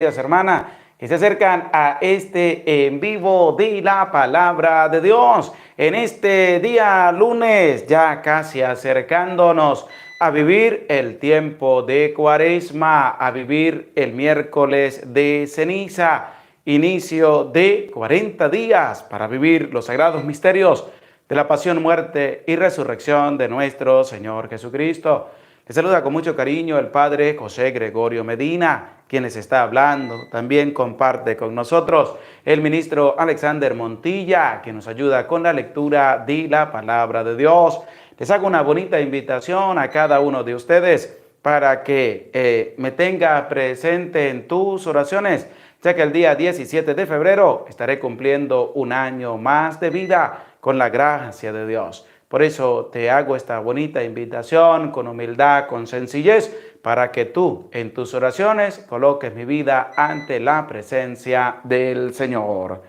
hermana, que se acercan a este en vivo de la palabra de Dios. En este día lunes, ya casi acercándonos a vivir el tiempo de Cuaresma, a vivir el miércoles de ceniza, inicio de 40 días para vivir los sagrados misterios de la pasión, muerte y resurrección de nuestro Señor Jesucristo. Les saluda con mucho cariño el Padre José Gregorio Medina, quien les está hablando. También comparte con nosotros el ministro Alexander Montilla, que nos ayuda con la lectura de la palabra de Dios. Les hago una bonita invitación a cada uno de ustedes para que me tenga presente en tus oraciones, ya que el día 17 de febrero estaré cumpliendo un año más de vida con la gracia de Dios. Por eso te hago esta bonita invitación con humildad, con sencillez, para que tú en tus oraciones coloques mi vida ante la presencia del Señor.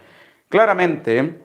Claramente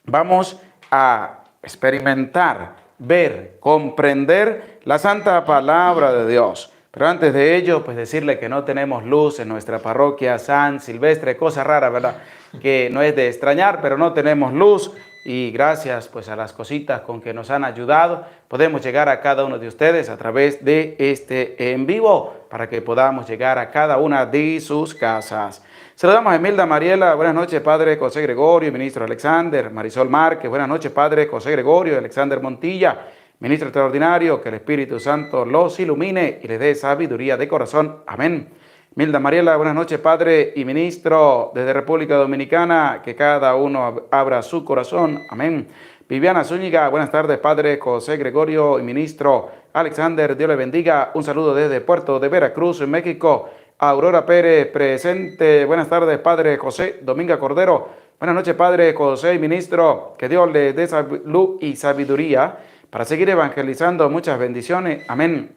vamos a experimentar, ver, comprender la santa palabra de Dios. Pero antes de ello, pues decirle que no tenemos luz en nuestra parroquia San Silvestre, cosa rara, ¿verdad? Que no es de extrañar, pero no tenemos luz. Y gracias pues a las cositas con que nos han ayudado, podemos llegar a cada uno de ustedes a través de este en vivo para que podamos llegar a cada una de sus casas. Saludamos a Emilda Mariela, buenas noches Padre José Gregorio, ministro Alexander, Marisol Márquez, buenas noches Padre José Gregorio, Alexander Montilla, ministro extraordinario, que el Espíritu Santo los ilumine y les dé sabiduría de corazón. Amén. Milda Mariela, buenas noches, Padre y Ministro desde República Dominicana, que cada uno abra su corazón. Amén. Viviana Zúñiga, buenas tardes, Padre José Gregorio y Ministro Alexander, Dios le bendiga. Un saludo desde Puerto de Veracruz, en México. Aurora Pérez, presente. Buenas tardes, Padre José Dominga Cordero. Buenas noches, Padre José y Ministro, que Dios le dé salud y sabiduría para seguir evangelizando. Muchas bendiciones. Amén.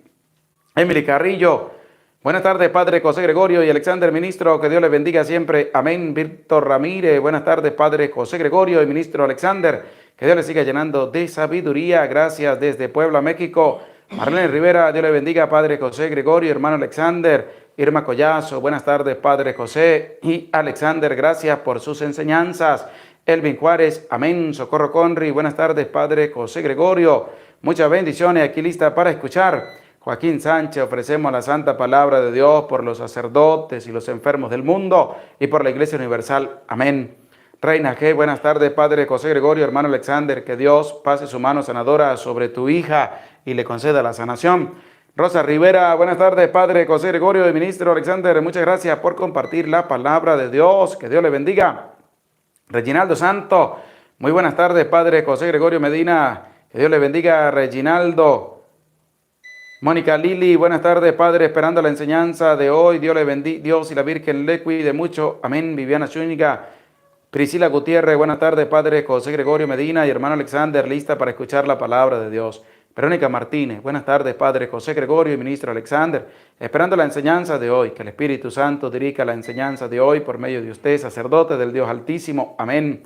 Emily Carrillo. Buenas tardes, Padre José Gregorio y Alexander, ministro, que Dios les bendiga siempre. Amén. Víctor Ramírez, buenas tardes, Padre José Gregorio y ministro Alexander, que Dios les siga llenando de sabiduría. Gracias desde Puebla, México. Marlene Rivera, Dios le bendiga, Padre José Gregorio, hermano Alexander. Irma Collazo, buenas tardes, Padre José y Alexander, gracias por sus enseñanzas. Elvin Juárez, amén. Socorro Conri, buenas tardes, Padre José Gregorio. Muchas bendiciones, aquí lista para escuchar. Joaquín Sánchez, ofrecemos la santa palabra de Dios por los sacerdotes y los enfermos del mundo y por la Iglesia Universal. Amén. Reina G, buenas tardes, Padre José Gregorio, hermano Alexander, que Dios pase su mano sanadora sobre tu hija y le conceda la sanación. Rosa Rivera, buenas tardes, Padre José Gregorio y ministro Alexander, muchas gracias por compartir la palabra de Dios, que Dios le bendiga. Reginaldo Santo, muy buenas tardes, Padre José Gregorio Medina, que Dios le bendiga, Reginaldo. Mónica Lili, buenas tardes, Padre, esperando la enseñanza de hoy. Dios le bendiga, Dios y la Virgen le cuide mucho. Amén. Viviana Zúñiga. Priscila Gutiérrez, buenas tardes, Padre José Gregorio Medina y hermano Alexander, lista para escuchar la palabra de Dios. Verónica Martínez, buenas tardes, Padre José Gregorio y ministro Alexander, esperando la enseñanza de hoy. Que el Espíritu Santo dirija la enseñanza de hoy por medio de usted, sacerdote del Dios Altísimo. Amén.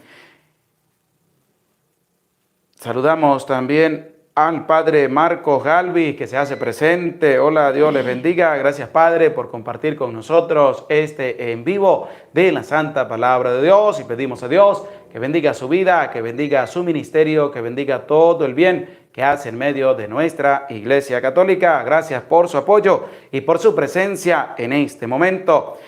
Saludamos también al Padre Marco Galvi, que se hace presente. Hola, Dios les bendiga. Gracias, Padre, por compartir con nosotros este en vivo de la santa palabra de Dios. Y pedimos a Dios que bendiga su vida, que bendiga su ministerio, que bendiga todo el bien que hace en medio de nuestra Iglesia Católica. Gracias por su apoyo y por su presencia en este momento.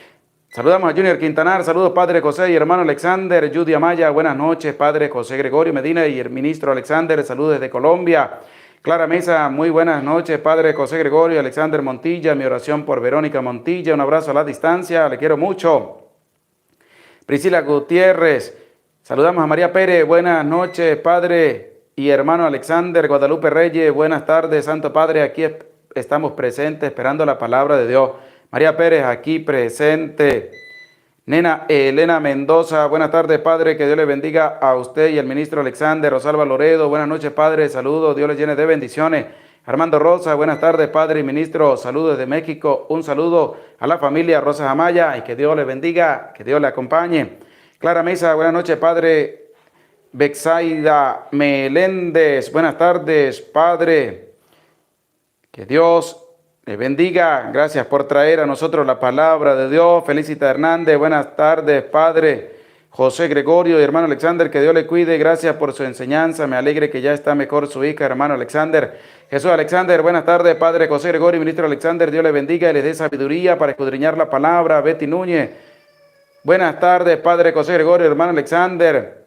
Saludamos a Junior Quintanar, saludos Padre José y hermano Alexander. Judy Amaya, buenas noches, Padre José Gregorio Medina y el ministro Alexander, saludos desde Colombia. Clara Mesa, muy buenas noches, Padre José Gregorio y Alexander Montilla, mi oración por Verónica Montilla, un abrazo a la distancia, le quiero mucho. Priscila Gutiérrez, saludamos a María Pérez, buenas noches, Padre y hermano Alexander. Guadalupe Reyes, buenas tardes, Santo Padre, aquí estamos presentes esperando la palabra de Dios. María Pérez, aquí presente. Nena Elena Mendoza, buenas tardes, Padre, que Dios le bendiga a usted y al ministro Alexander. Rosalba Loredo, buenas noches, Padre, saludos, Dios les llene de bendiciones. Armando Rosa, buenas tardes, Padre y ministro, saludos desde México. Un saludo a la familia Rosas Amaya y que Dios le bendiga, que Dios le acompañe. Clara Mesa, buenas noches, Padre. Bexaida Meléndez, buenas tardes, Padre. Que Dios le bendiga. Gracias por traer a nosotros la palabra de Dios. Felicita Hernández. Buenas tardes, Padre José Gregorio y hermano Alexander. Que Dios le cuide. Gracias por su enseñanza. Me alegre que ya está mejor su hija, hermano Alexander. Jesús Alexander. Buenas tardes, Padre José Gregorio y ministro Alexander. Dios le bendiga y les dé sabiduría para escudriñar la palabra. Betty Núñez. Buenas tardes, Padre José Gregorio, hermano Alexander.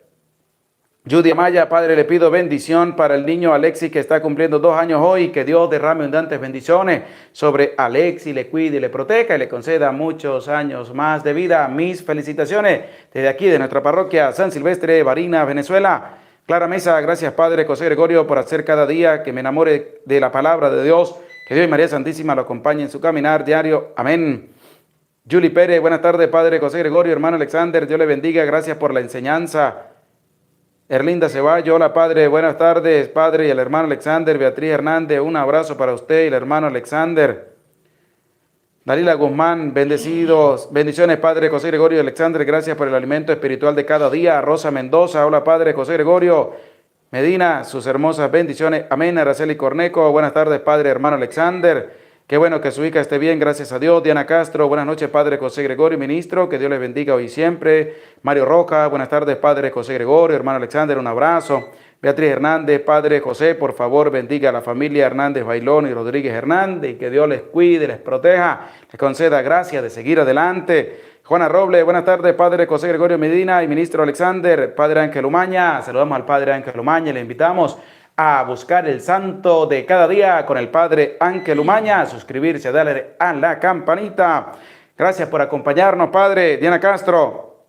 Judy Amaya, Padre, le pido bendición para el niño Alexis que está cumpliendo 2 años hoy. Que Dios derrame abundantes bendiciones sobre Alexis, le cuide y le proteja y le conceda muchos años más de vida. Mis felicitaciones desde aquí, de nuestra parroquia San Silvestre, Barinas, Venezuela. Clara Mesa, gracias, Padre José Gregorio, por hacer cada día que me enamore de la palabra de Dios. Que Dios y María Santísima lo acompañen en su caminar diario. Amén. Julie Pérez, buenas tardes, Padre José Gregorio, hermano Alexander, Dios le bendiga, gracias por la enseñanza. Erlinda Ceballos, hola Padre, buenas tardes, Padre y el hermano Alexander. Beatriz Hernández, un abrazo para usted y el hermano Alexander. Dalila Guzmán, bendecidos, bendiciones Padre José Gregorio y Alexander, gracias por el alimento espiritual de cada día. Rosa Mendoza, hola Padre José Gregorio Medina, sus hermosas bendiciones. Amén. Araceli Corneco, buenas tardes Padre hermano Alexander. Qué bueno que su hija esté bien, gracias a Dios. Diana Castro, buenas noches, Padre José Gregorio, ministro, que Dios les bendiga hoy y siempre. Mario Roca, buenas tardes, Padre José Gregorio, hermano Alexander, un abrazo. Beatriz Hernández, Padre José, por favor, bendiga a la familia Hernández Bailón y Rodríguez Hernández, y que Dios les cuide, les proteja, les conceda gracia de seguir adelante. Juana Robles, buenas tardes, Padre José Gregorio Medina y ministro Alexander. Padre Ángel Umaña, saludamos al Padre Ángel Umaña y le invitamos a buscar el santo de cada día con el Padre Ángel Umaña, suscribirse, darle a la campanita. Gracias por acompañarnos, Padre. Diana Castro,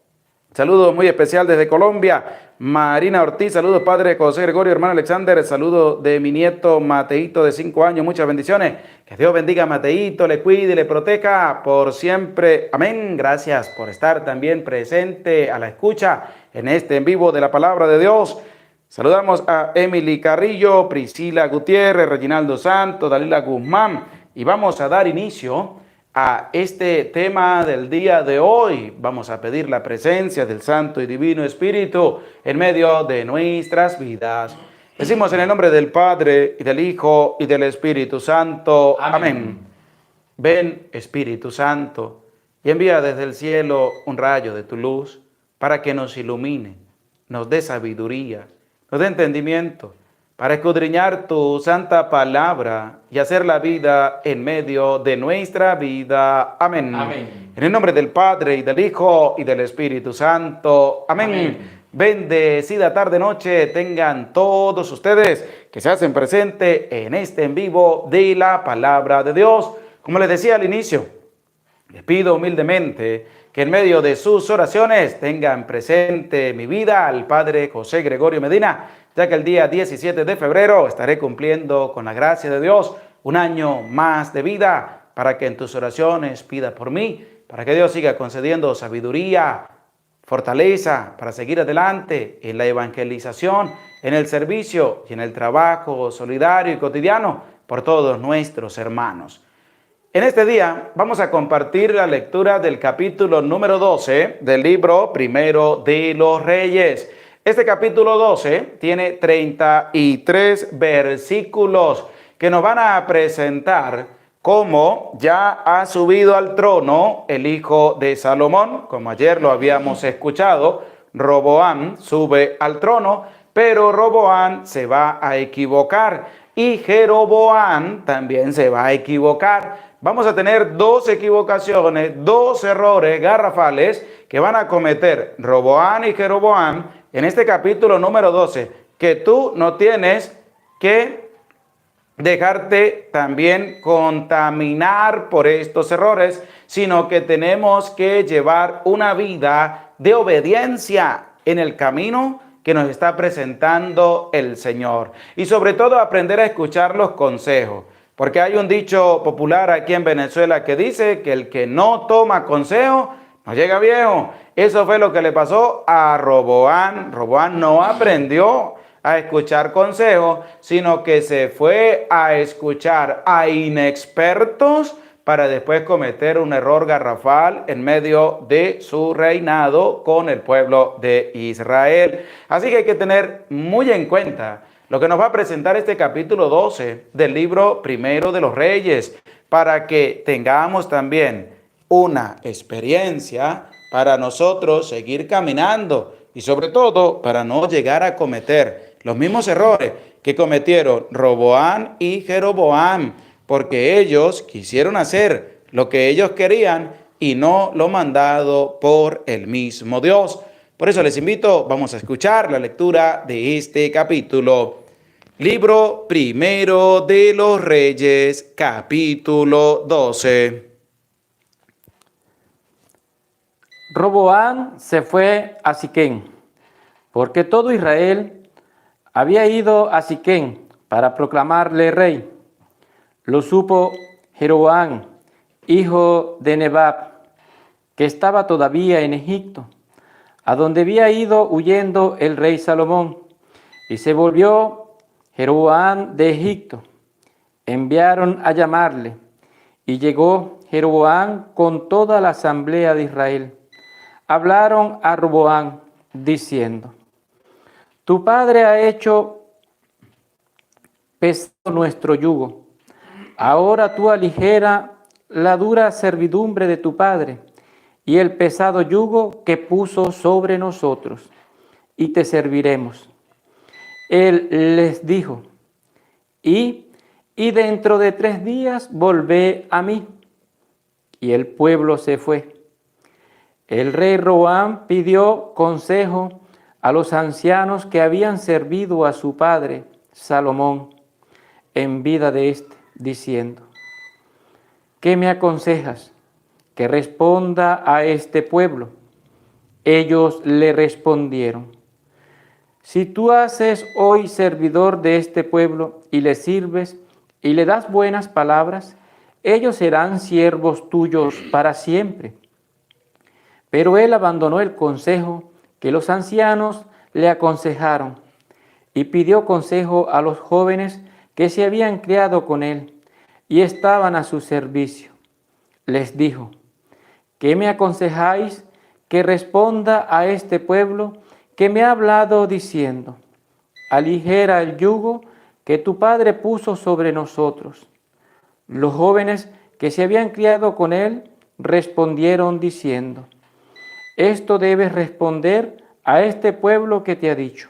saludos muy especial desde Colombia. Marina Ortiz, saludos, Padre José Gregorio, hermano Alexander, saludo de mi nieto Mateito de 5 años, muchas bendiciones. Que Dios bendiga a Mateito, le cuide y le proteja por siempre. Amén. Gracias por estar también presente a la escucha en este en vivo de la palabra de Dios. Saludamos a Emily Carrillo, Priscila Gutiérrez, Reginaldo Santos, Dalila Guzmán, y vamos a dar inicio a este tema del día de hoy. Vamos a pedir la presencia del Santo y Divino Espíritu en medio de nuestras vidas. Decimos en el nombre del Padre, y del Hijo, y del Espíritu Santo. Amén. Ven, Espíritu Santo, y envía desde el cielo un rayo de tu luz para que nos ilumine, nos dé sabiduría, nos dé entendimiento, para escudriñar tu santa palabra y hacer la vida en medio de nuestra vida. Amén. Amén. En el nombre del Padre, y del Hijo, y del Espíritu Santo. Amén. Amén. Bendecida tarde-noche tengan todos ustedes que se hacen presente en este en vivo de la palabra de Dios. Como les decía al inicio, les pido humildemente que en medio de sus oraciones tengan presente mi vida al Padre José Gregorio Medina, ya que el día 17 de febrero estaré cumpliendo con la gracia de Dios un año más de vida, para que en tus oraciones pida por mí, para que Dios siga concediendo sabiduría, fortaleza para seguir adelante en la evangelización, en el servicio y en el trabajo solidario y cotidiano por todos nuestros hermanos. En este día vamos a compartir la lectura del capítulo número 12 del libro primero de los Reyes. Este capítulo 12 tiene 33 versículos que nos van a presentar cómo ya ha subido al trono el hijo de Salomón. Como ayer lo habíamos escuchado, Roboam sube al trono, pero Roboam se va a equivocar y Jeroboam también se va a equivocar. Vamos a tener 2 equivocaciones, 2 errores garrafales que van a cometer Roboam y Jeroboam en este capítulo número 12, que tú no tienes que dejarte también contaminar por estos errores, sino que tenemos que llevar una vida de obediencia en el camino que nos está presentando el Señor. Y sobre todo aprender a escuchar los consejos. Porque hay un dicho popular aquí en Venezuela que dice que el que no toma consejo no llega viejo. Eso fue lo que le pasó a Roboam. Roboam no aprendió a escuchar consejos, sino que se fue a escuchar a inexpertos para después cometer un error garrafal en medio de su reinado con el pueblo de Israel. Así que hay que tener muy en cuenta lo que nos va a presentar este capítulo 12 del libro primero de los Reyes, para que tengamos también una experiencia para nosotros seguir caminando y sobre todo para no llegar a cometer los mismos errores que cometieron Roboam y Jeroboam, porque ellos quisieron hacer lo que ellos querían y no lo mandado por el mismo Dios. Por eso les invito, vamos a escuchar la lectura de este capítulo. Libro primero de los Reyes, capítulo 12. Roboam se fue a Siquem, porque todo Israel había ido a Siquem para proclamarle rey. Lo supo Jeroboam, hijo de Nebat, que estaba todavía en Egipto, a donde había ido huyendo el rey Salomón, y se volvió Jeroboam de Egipto. Enviaron a llamarle, y llegó Jeroboam con toda la asamblea de Israel. Hablaron a Roboam, diciendo: Tu padre ha hecho pesado nuestro yugo. Ahora tú aligera la dura servidumbre de tu padre y el pesado yugo que puso sobre nosotros, y te serviremos. Él les dijo: y dentro de 3 días volvé a mí. Y el pueblo se fue. El rey Roboam pidió consejo a los ancianos que habían servido a su padre Salomón en vida de éste, diciendo: ¿Qué me aconsejas que responda a este pueblo? Ellos le respondieron: Si tú haces hoy servidor de este pueblo y le sirves y le das buenas palabras, ellos serán siervos tuyos para siempre. Pero él abandonó el consejo que los ancianos le aconsejaron y pidió consejo a los jóvenes que se habían criado con él y estaban a su servicio. Les dijo: ¿Qué me aconsejáis que responda a este pueblo que me ha hablado diciendo: Aligera el yugo que tu padre puso sobre nosotros? Los jóvenes que se habían criado con él respondieron diciendo: Esto debes responder a este pueblo que te ha dicho: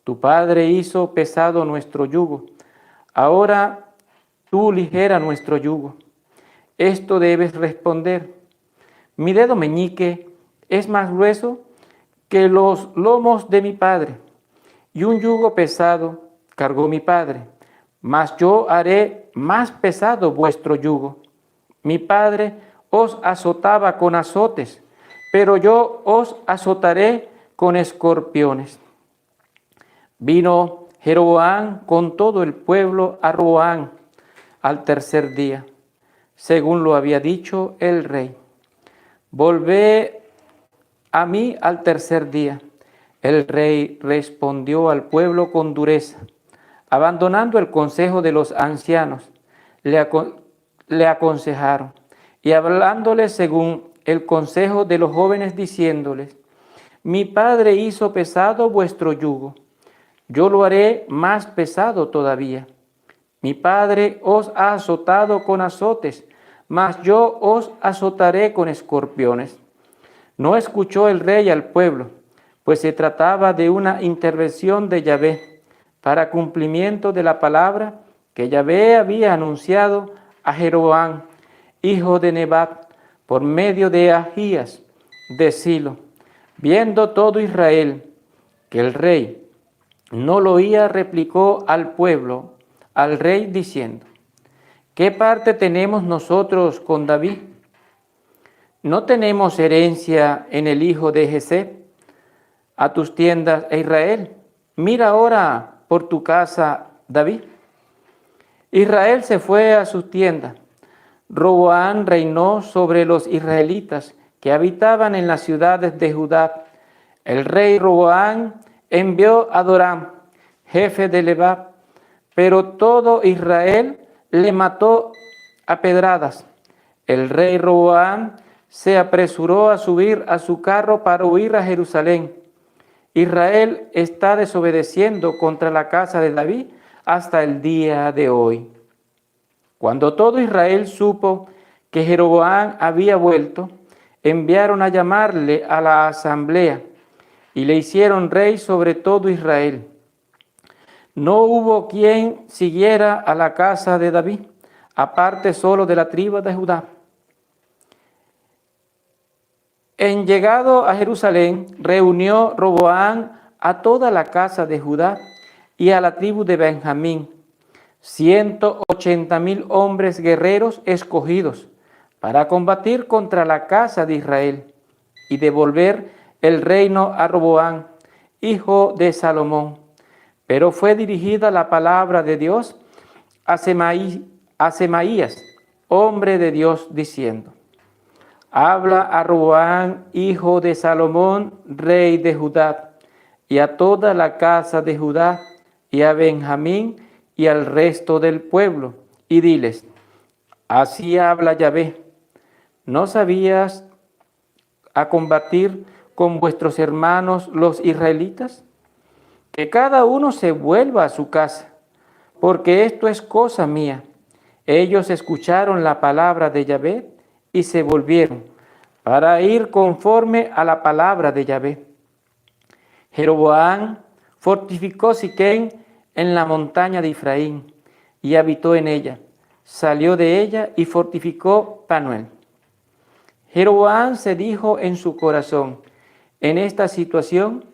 Tu padre hizo pesado nuestro yugo, ahora tú ligera nuestro yugo. Esto debes responder: Mi dedo meñique es más grueso que los lomos de mi padre, y un yugo pesado cargó mi padre, mas yo haré más pesado vuestro yugo. Mi padre os azotaba con azotes, pero yo os azotaré con escorpiones. Vino Jeroboam con todo el pueblo a Roboam al 3er día, según lo había dicho el rey. Volvé a mí al 3er día. El rey respondió al pueblo con dureza, abandonando el consejo de los ancianos. Le aconsejaron y hablándole según el consejo de los jóvenes, diciéndoles: Mi padre hizo pesado vuestro yugo, yo lo haré más pesado todavía. Mi padre os ha azotado con azotes, mas yo os azotaré con escorpiones. No escuchó el rey al pueblo, pues se trataba de una intervención de Yahvé, para cumplimiento de la palabra que Yahvé había anunciado a Jeroboam, hijo de Nebat, por medio de Ahías de Silo. Viendo todo Israel que el rey no lo oía, replicó al pueblo, al rey, diciendo: ¿Qué parte tenemos nosotros con David? ¿No tenemos herencia en el hijo de Jesé? A tus tiendas, Israel. Mira ahora por tu casa, David. Israel se fue a sus tiendas. Roboam reinó sobre los israelitas que habitaban en las ciudades de Judá. El rey Roboam envió a Doram, jefe de Lebab, pero todo Israel le mató a pedradas. El rey Roboam se apresuró a subir a su carro para huir a Jerusalén Israel está desobedeciendo contra la casa de David hasta el día de hoy. Cuando todo Israel supo que Jeroboam había vuelto, enviaron a llamarle a la asamblea y le hicieron rey sobre todo Israel. No hubo quien siguiera a la casa de David, aparte solo de la tribu de Judá. En llegado a Jerusalén, reunió Roboam a toda la casa de Judá y a la tribu de Benjamín, 180,000 hombres guerreros escogidos para combatir contra la casa de Israel y devolver el reino a Roboam, hijo de Salomón. Pero fue dirigida la palabra de Dios a Semaías, hombre de Dios, diciendo: habla a Roboam, hijo de Salomón, rey de Judá, y a toda la casa de Judá, y a Benjamín, y al resto del pueblo, y diles: así habla Yahvé, ¿no sabías a combatir con vuestros hermanos los israelitas? Que cada uno se vuelva a su casa, porque esto es cosa mía. Ellos escucharon la palabra de Yahvé y se volvieron para ir conforme a la palabra de Yahvé. Jeroboam fortificó Siquem en la montaña de Efraín y habitó en ella. Salió de ella y fortificó Panuel. Jeroboam se dijo en su corazón: en esta situación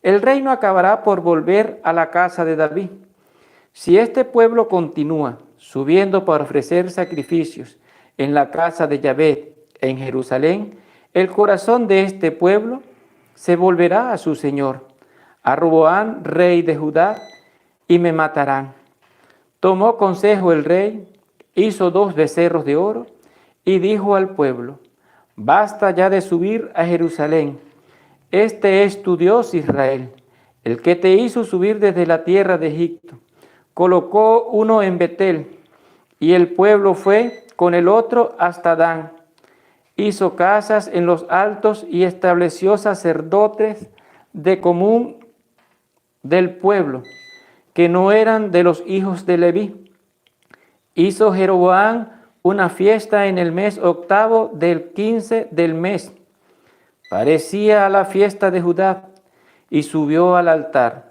el reino acabará por volver a la casa de David. Si este pueblo continúa subiendo para ofrecer sacrificios en la casa de Yahvé en Jerusalén, el corazón de este pueblo se volverá a su señor, a Roboam, rey de Judá, y me matarán. Tomó consejo el rey, hizo 2 becerros de oro y dijo al pueblo: basta ya de subir a Jerusalén. Este es tu Dios Israel, el que te hizo subir desde la tierra de Egipto. Colocó uno en Betel, y el pueblo fue con el otro hasta Dan. Hizo casas en los altos y estableció sacerdotes de común del pueblo, que no eran de los hijos de Leví. Hizo Jeroboam una fiesta en el mes 8 del 15 del mes, parecía a la fiesta de Judá, y subió al altar.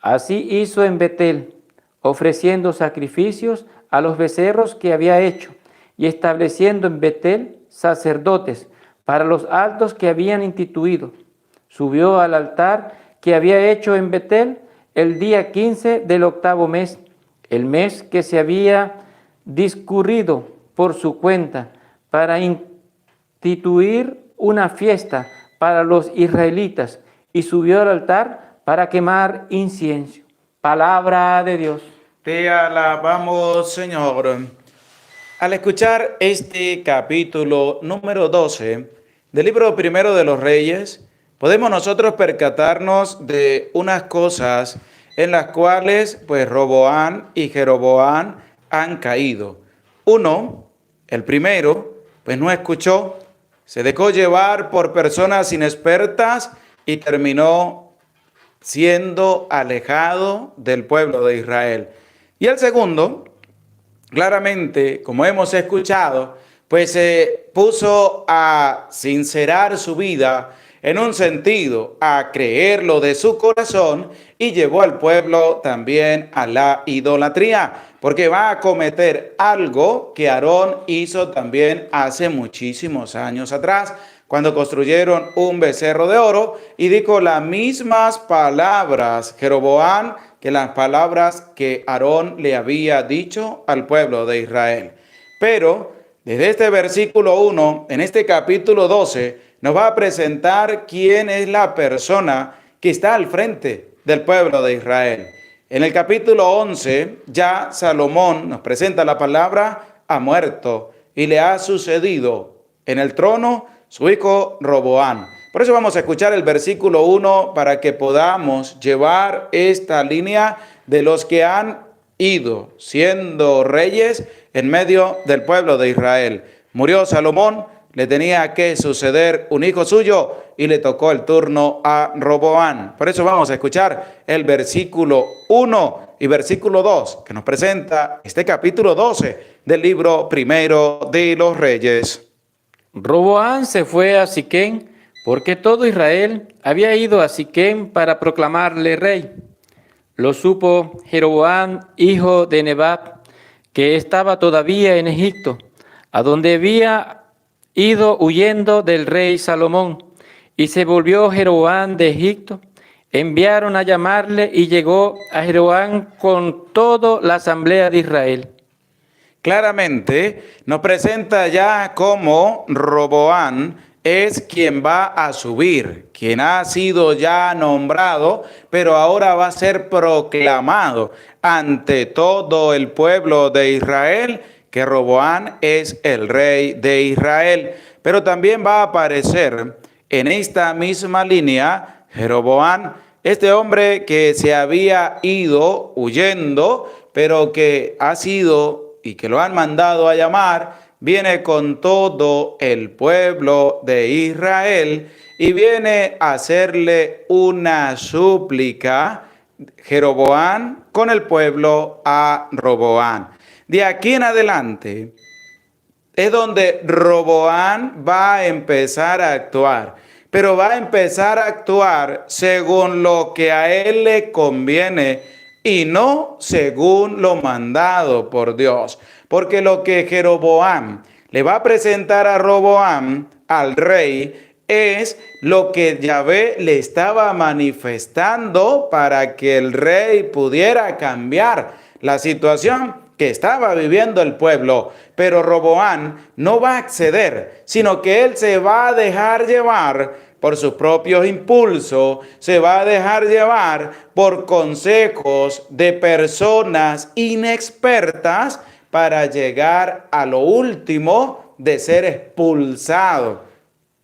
Así hizo en Betel, ofreciendo sacrificios a los becerros que había hecho, y estableciendo en Betel sacerdotes para los altos que habían instituido. Subió al altar que había hecho en Betel el día 15 del 8 mes, el mes que se había discurrido por su cuenta para instituir una fiesta para los israelitas, y subió al altar para quemar incienso. Palabra de Dios. Te alabamos, Señor. Al escuchar este capítulo número 12 del libro primero de los Reyes, podemos nosotros percatarnos de unas cosas en las cuales pues Roboam y Jeroboam han caído. Uno, el primero, pues no escuchó, se dejó llevar por personas inexpertas y terminó siendo alejado del pueblo de Israel. Y el segundo, claramente, como hemos escuchado, pues se puso a sincerar su vida en un sentido, a creerlo de su corazón, y llevó al pueblo también a la idolatría, porque va a cometer algo que Aarón hizo también hace muchísimos años atrás, cuando construyeron un becerro de oro, y dijo las mismas palabras Jeroboam que las palabras que Aarón le había dicho al pueblo de Israel. Pero desde este versículo 1, en este capítulo 12, nos va a presentar quién es la persona que está al frente del pueblo de Israel. En el capítulo 11, ya Salomón nos presenta la palabra: ha muerto y le ha sucedido en el trono su hijo Roboam. Por eso vamos a escuchar el versículo 1 para que podamos llevar esta línea de los que han ido siendo reyes en medio del pueblo de Israel. Murió Salomón, le tenía que suceder un hijo suyo y le tocó el turno a Roboán. Por eso vamos a escuchar el versículo 1 y versículo 2 que nos presenta este capítulo 12 del libro primero de los Reyes. Roboán se fue a Siquem porque todo Israel había ido a Siquem para proclamarle rey. Lo supo Jeroboam, hijo de Nebat, que estaba todavía en Egipto, a donde había ido huyendo del rey Salomón. Y se volvió Jeroboam de Egipto. Enviaron a llamarle y llegó a Jeroboam con toda la asamblea de Israel. Claramente nos presenta ya cómo Roboán es quien va a subir, quien ha sido ya nombrado, pero ahora va a ser proclamado ante todo el pueblo de Israel que Roboán es el rey de Israel. Pero también va a aparecer en esta misma línea Jeroboam, este hombre que se había ido huyendo, pero que ha sido y que lo han mandado a llamar, viene con todo el pueblo de Israel y viene a hacerle una súplica, Jeroboam con el pueblo a Roboam. De aquí en adelante es donde Roboam va a empezar a actuar, pero va a empezar a actuar según lo que a él le conviene y no según lo mandado por Dios. Porque lo que Jeroboam le va a presentar a Roboam, al rey, es lo que Yahvé le estaba manifestando para que el rey pudiera cambiar la situación que estaba viviendo el pueblo. Pero Roboam no va a acceder, sino que él se va a dejar llevar por sus propios impulsos, se va a dejar llevar por consejos de personas inexpertas para llegar a lo último de ser expulsado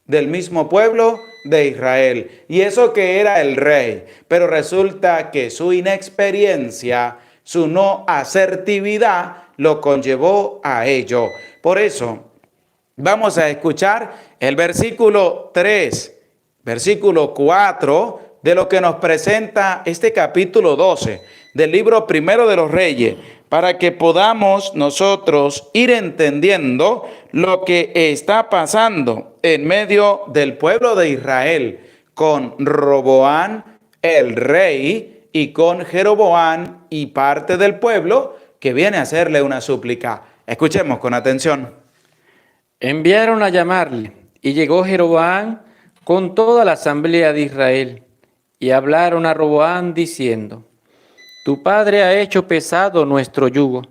del mismo pueblo de Israel. Y eso que era el rey, pero resulta que su inexperiencia, su no asertividad lo conllevó a ello. Por eso vamos a escuchar el versículo 3, versículo 4 de lo que nos presenta este capítulo 12 del libro primero de los Reyes, para que podamos nosotros ir entendiendo lo que está pasando en medio del pueblo de Israel con Roboam, el rey, y con Jeroboam y parte del pueblo que viene a hacerle una súplica. Escuchemos con atención. Enviaron a llamarle, y llegó Jeroboam con toda la asamblea de Israel, y hablaron a Roboam diciendo: Tu padre ha hecho pesado nuestro yugo.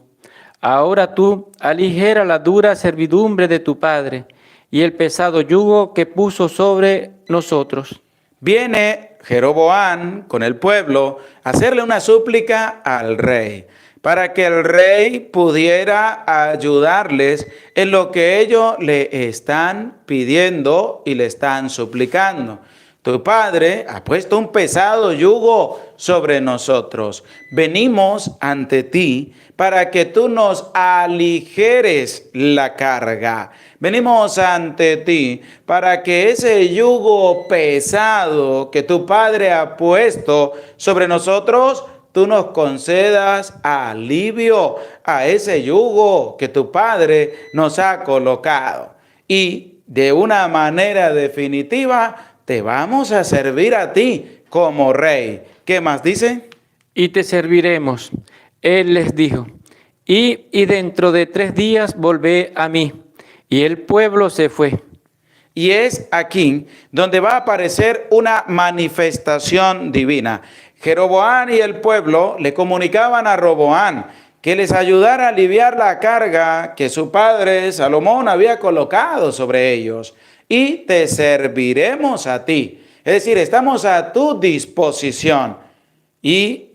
Ahora tú aligera la dura servidumbre de tu padre y el pesado yugo que puso sobre nosotros. Viene Jeroboam con el pueblo a hacerle una súplica al rey, para que el rey pudiera ayudarles en lo que ellos le están pidiendo y le están suplicando. Tu padre ha puesto un pesado yugo sobre nosotros. Venimos ante ti para que tú nos aligeres la carga. Venimos ante ti para que ese yugo pesado que tu padre ha puesto sobre nosotros, tú nos concedas alivio a ese yugo que tu padre nos ha colocado. Y de una manera definitiva, te vamos a servir a ti como rey. ¿Qué más dice? Y te serviremos. Él les dijo: y dentro de 3 días volvé a mí. Y el pueblo se fue. Y es aquí donde va a aparecer una manifestación divina. Jeroboam y el pueblo le comunicaban a Roboam que les ayudara a aliviar la carga que su padre Salomón había colocado sobre ellos. Y te serviremos a ti. Es decir, estamos a tu disposición. Y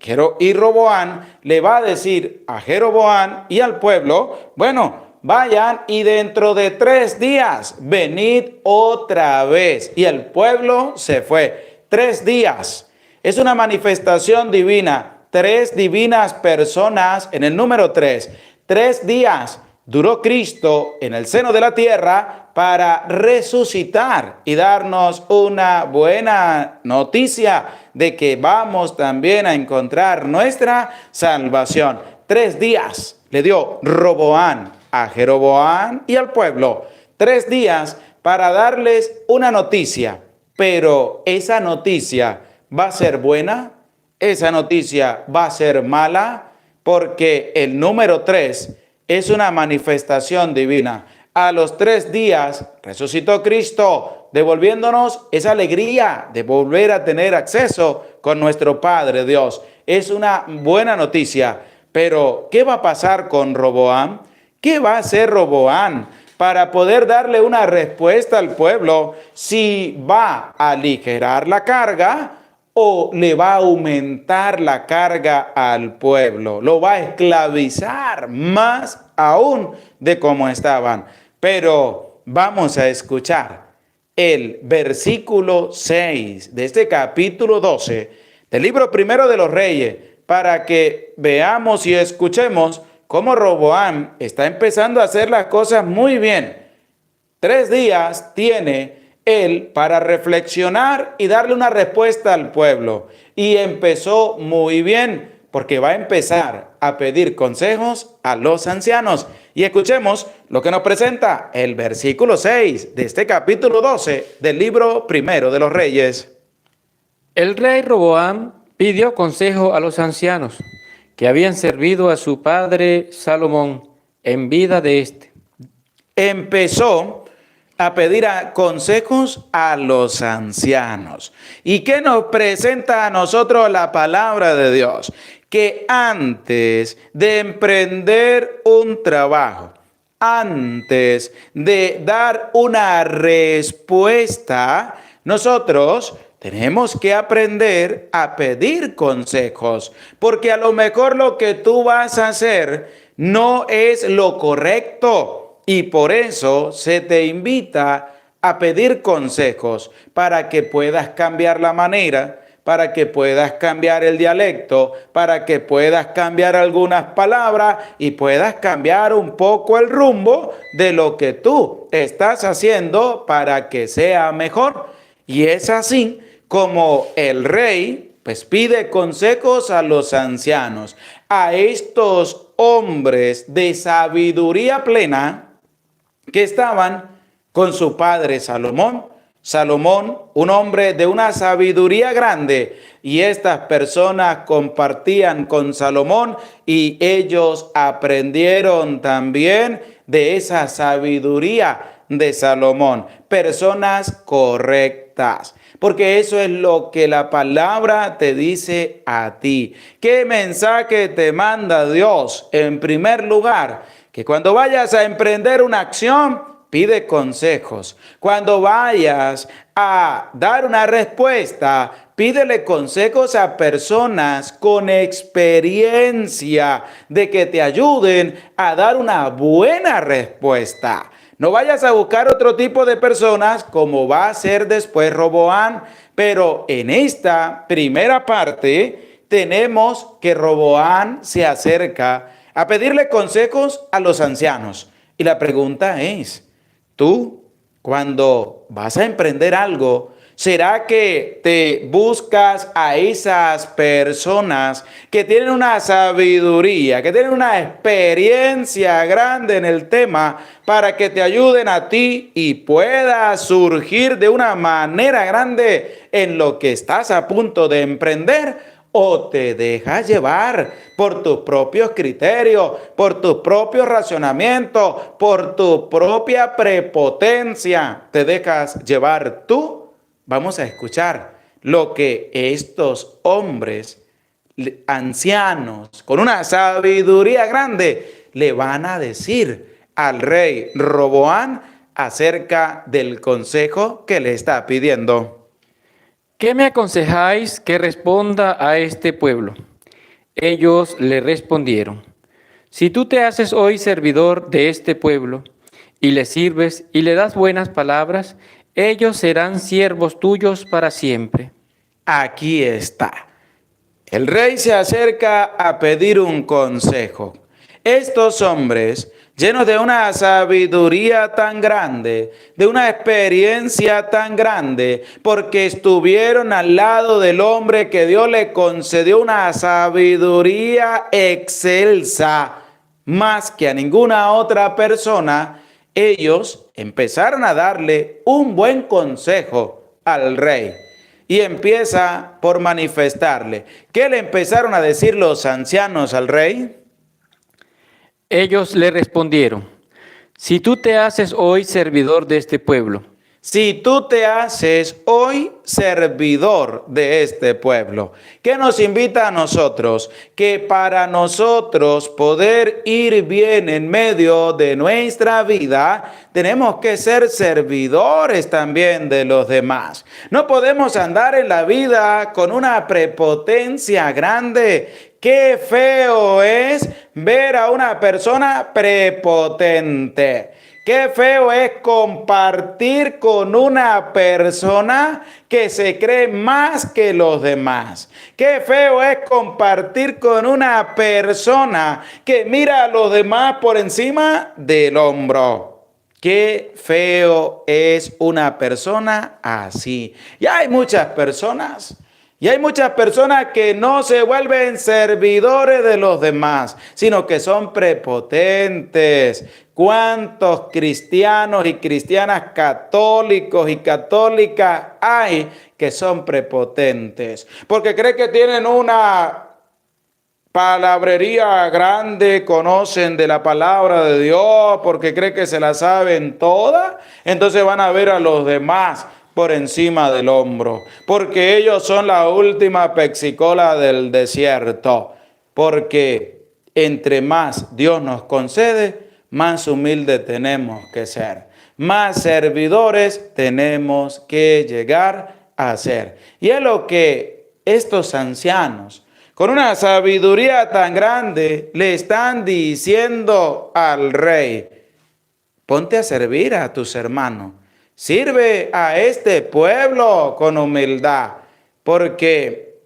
Roboam le va a decir a Jeroboam y al pueblo: bueno, vayan y dentro de 3 días venid otra vez. Y el pueblo se fue. 3 días. Es una manifestación divina. 3 divinas personas en el número 3. 3 días duró Cristo en el seno de la tierra para resucitar y darnos una buena noticia de que vamos también a encontrar nuestra salvación. 3 días le dio Roboam a Jeroboam y al pueblo. 3 días para darles una noticia, pero esa noticia va a ser buena, esa noticia va a ser mala, porque el número 3 es una manifestación divina. A los 3 días resucitó Cristo, devolviéndonos esa alegría de volver a tener acceso con nuestro Padre Dios. Es una buena noticia, pero ¿qué va a pasar con Roboam? ¿Qué va a hacer Roboam para poder darle una respuesta al pueblo? Si va a aligerar la carga o le va a aumentar la carga al pueblo, lo va a esclavizar más aún de como estaban. Pero vamos a escuchar el versículo 6 de este capítulo 12 del libro primero de los Reyes, para que veamos y escuchemos cómo Roboam está empezando a hacer las cosas muy bien. 3 días tiene él para reflexionar y darle una respuesta al pueblo. Y empezó muy bien, porque va a empezar a pedir consejos a los ancianos. Y escuchemos lo que nos presenta el versículo 6 de este capítulo 12 del libro primero de los Reyes. El rey Roboam pidió consejo a los ancianos que habían servido a su padre Salomón en vida de éste. Empezó a pedir consejos a los ancianos. ¿Y qué nos presenta a nosotros la palabra de Dios? Que antes de emprender un trabajo, antes de dar una respuesta, nosotros tenemos que aprender a pedir consejos, porque a lo mejor lo que tú vas a hacer no es lo correcto. Y por eso se te invita a pedir consejos para que puedas cambiar la manera, para que puedas cambiar el dialecto, para que puedas cambiar algunas palabras y puedas cambiar un poco el rumbo de lo que tú estás haciendo para que sea mejor. Y es así como el rey pues pide consejos a los ancianos, a estos hombres de sabiduría plena que estaban con su padre Salomón. Salomón, un hombre de una sabiduría grande, y estas personas compartían con Salomón y ellos aprendieron también de esa sabiduría de Salomón. Personas correctas, porque eso es lo que la palabra te dice a ti. ¿Qué mensaje te manda Dios? En primer lugar, que cuando vayas a emprender una acción, pide consejos. Cuando vayas a dar una respuesta, pídele consejos a personas con experiencia de que te ayuden a dar una buena respuesta. No vayas a buscar otro tipo de personas como va a ser después Roboam, pero en esta primera parte tenemos que Roboam se acerca a pedirle consejos a los ancianos. Y la pregunta es, tú, cuando vas a emprender algo, ¿será que te buscas a esas personas que tienen una sabiduría, que tienen una experiencia grande en el tema para que te ayuden a ti y puedas surgir de una manera grande en lo que estás a punto de emprender? ¿O te dejas llevar por tus propios criterios, por tus propios racionamientos, por tu propia prepotencia? ¿Te dejas llevar tú? Vamos a escuchar lo que estos hombres ancianos con una sabiduría grande le van a decir al rey Roboam acerca del consejo que le está pidiendo. ¿Qué me aconsejáis que responda a este pueblo? Ellos le respondieron: si tú te haces hoy servidor de este pueblo y le sirves y le das buenas palabras, ellos serán siervos tuyos para siempre. Aquí está. El rey se acerca a pedir un consejo. Estos hombres llenos de una sabiduría tan grande, de una experiencia tan grande, porque estuvieron al lado del hombre que Dios le concedió una sabiduría excelsa, más que a ninguna otra persona. Ellos empezaron a darle un buen consejo al rey. Y empieza por manifestarle. ¿Qué le empezaron a decir los ancianos al rey? Ellos le respondieron: si tú te haces hoy servidor de este pueblo, Si tú te haces hoy servidor de este pueblo, ¿qué nos invita a nosotros? Que para nosotros poder ir bien en medio de nuestra vida, tenemos que ser servidores también de los demás. No podemos andar en la vida con una prepotencia grande. Qué feo es ver a una persona prepotente. Qué feo es compartir con una persona que se cree más que los demás. Qué feo es compartir con una persona que mira a los demás por encima del hombro. Qué feo es una persona así. Y hay muchas personas. Y hay muchas personas que no se vuelven servidores de los demás, sino que son prepotentes. ¿Cuántos cristianos y cristianas católicos y católicas hay que son prepotentes? Porque creen que tienen una palabrería grande, conocen de la palabra de Dios, porque creen que se la saben toda. Entonces van a ver a los demás por encima del hombro, porque ellos son la última pexicola del desierto, porque entre más Dios nos concede, más humildes tenemos que ser, más servidores tenemos que llegar a ser. Y es lo que estos ancianos, con una sabiduría tan grande, le están diciendo al rey: ponte a servir a tus hermanos. Sirve a este pueblo con humildad, porque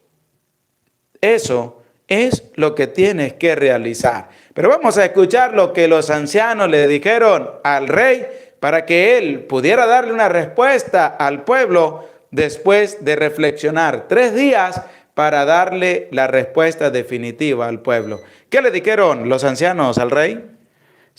eso es lo que tienes que realizar. Pero vamos a escuchar lo que los ancianos le dijeron al rey para que él pudiera darle una respuesta al pueblo después de reflexionar 3 días para darle la respuesta definitiva al pueblo. ¿Qué le dijeron los ancianos al rey?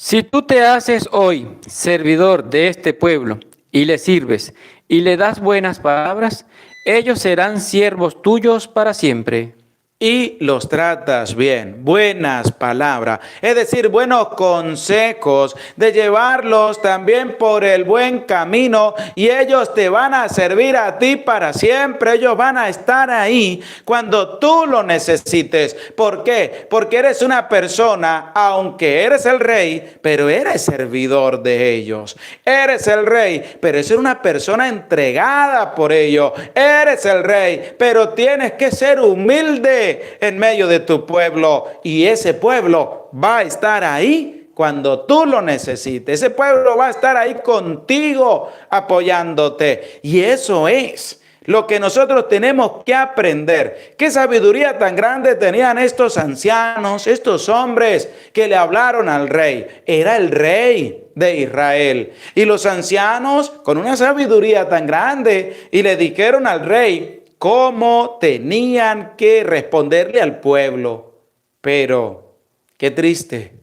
si tú te haces hoy servidor de este pueblo y le sirves y le das buenas palabras, ellos serán siervos tuyos para siempre. Y los tratas bien, buenas palabras, es decir, buenos consejos, de llevarlos también por el buen camino, y ellos te van a servir a ti para siempre. Ellos van a estar ahí cuando tú lo necesites. ¿Por qué? Porque eres una persona, aunque eres el rey, pero eres servidor de ellos. Eres el rey, pero eres una persona entregada por ellos. Eres el rey, pero tienes que ser humilde en medio de tu pueblo, y ese pueblo va a estar ahí cuando tú lo necesites. Ese pueblo va a estar ahí contigo apoyándote, y eso es lo que nosotros tenemos que aprender. Qué sabiduría tan grande tenían estos ancianos, estos hombres que le hablaron al rey. Era el rey de Israel, y los ancianos con una sabiduría tan grande, y le dijeron al rey cómo tenían que responderle al pueblo. Pero qué triste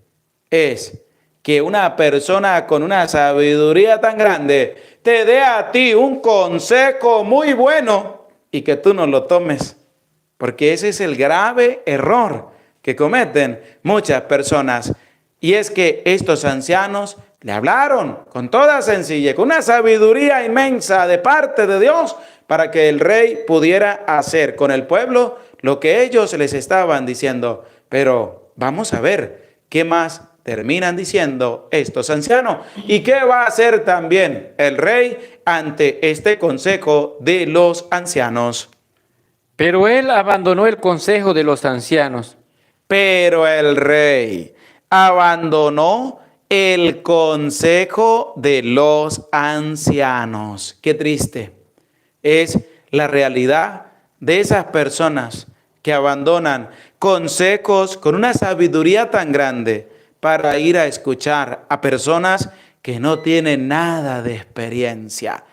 es que una persona con una sabiduría tan grande te dé a ti un consejo muy bueno y que tú no lo tomes. Porque ese es el grave error que cometen muchas personas. Y es que estos ancianos le hablaron con toda sencillez, con una sabiduría inmensa de parte de Dios, para que el rey pudiera hacer con el pueblo lo que ellos les estaban diciendo. Pero vamos a ver qué más terminan diciendo estos ancianos y qué va a hacer también el rey ante este consejo de los ancianos. Pero él abandonó el consejo de los ancianos. Pero el rey abandonó el consejo de los ancianos. Qué triste es la realidad de esas personas que abandonan consejos con una sabiduría tan grande para ir a escuchar a personas que no tienen nada de experiencia.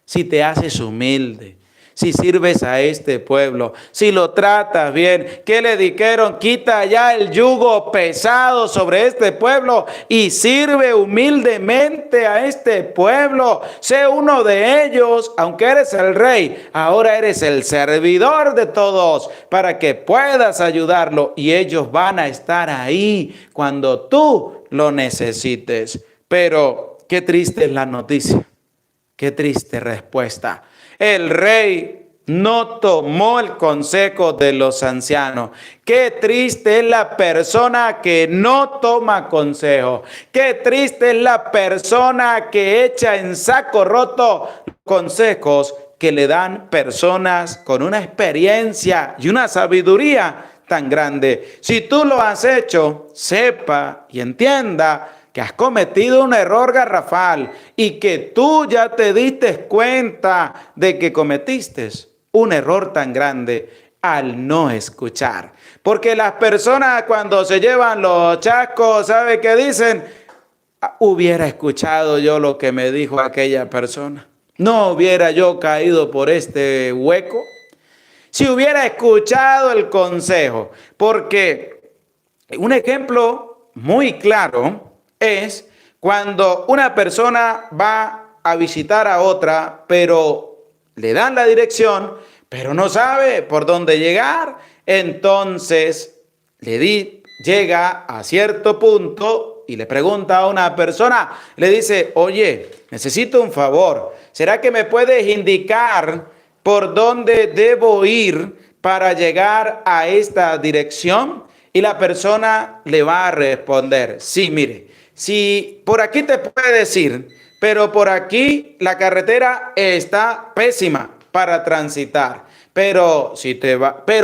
Si te haces humilde, si sirves a este pueblo, si lo tratas bien, ¿qué le dijeron? Quita ya el yugo pesado sobre este pueblo y sirve humildemente a este pueblo. Sé uno de ellos, aunque eres el rey, ahora eres el servidor de todos para que puedas ayudarlo y ellos van a estar ahí cuando tú lo necesites. Pero qué triste es la noticia, qué triste respuesta. El rey no tomó el consejo de los ancianos. Qué triste es la persona que no toma consejo. Qué triste es la persona que echa en saco roto consejos que le dan personas con una experiencia y una sabiduría tan grande. Si tú lo has hecho, sepa y entienda que has cometido un error garrafal y que tú ya te diste cuenta de que cometiste un error tan grande al no escuchar. Porque las personas cuando se llevan los chascos, ¿sabe qué dicen? Hubiera escuchado yo lo que me dijo aquella persona. No hubiera yo caído por este hueco. Si hubiera escuchado el consejo. Porque un ejemplo muy claro es cuando una persona va a visitar a otra, pero le dan la dirección, pero no sabe por dónde llegar. Entonces llega a cierto punto y le pregunta a una persona, le dice, oye, necesito un favor. ¿Será que me puedes indicar por dónde debo ir para llegar a esta dirección? Y la persona le va a responder, sí, mire. Si por aquí te puede decir, pero por aquí la carretera está pésima para transitar, pero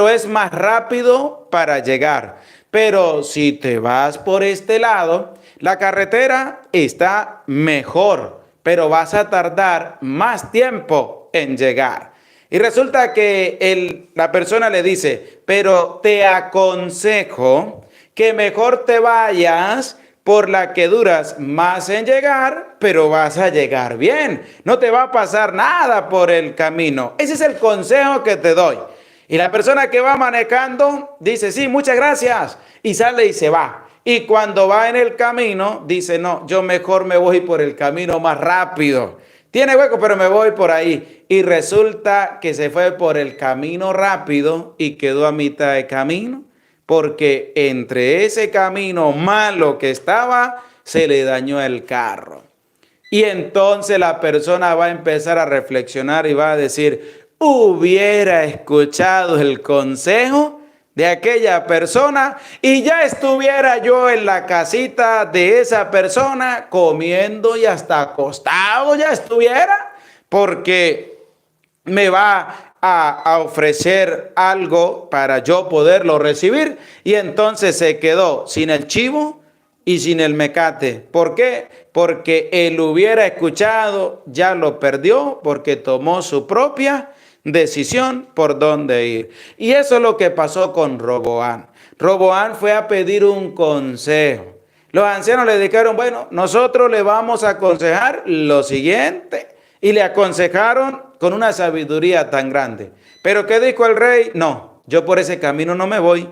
es más rápido para llegar. Pero si te vas por este lado, la carretera está mejor, pero vas a tardar más tiempo en llegar. Y resulta que la persona le dice, pero te aconsejo que mejor te vayas por la que duras más en llegar, pero vas a llegar bien. No te va a pasar nada por el camino. Ese es el consejo que te doy. Y la persona que va manejando dice, sí, muchas gracias. Y sale y se va. Y cuando va en el camino, dice, no, yo mejor me voy por el camino más rápido. Tiene hueco, pero me voy por ahí. Y resulta que se fue por el camino rápido y quedó a mitad de camino. Porque entre ese camino malo que estaba, se le dañó el carro. Y entonces la persona va a empezar a reflexionar y va a decir, hubiera escuchado el consejo de aquella persona y ya estuviera yo en la casita de esa persona comiendo y hasta acostado ya estuviera, porque me va a ofrecer algo para yo poderlo recibir. Y entonces se quedó sin el chivo y sin el mecate. ¿Por qué? Porque él hubiera escuchado, ya lo perdió porque tomó su propia decisión por dónde ir. Y eso es lo que pasó con Roboam. Roboam fue a pedir un consejo. Los ancianos le dijeron, bueno, nosotros le vamos a aconsejar lo siguiente. Y le aconsejaron con una sabiduría tan grande. Pero ¿qué dijo el rey? No, yo por ese camino no me voy.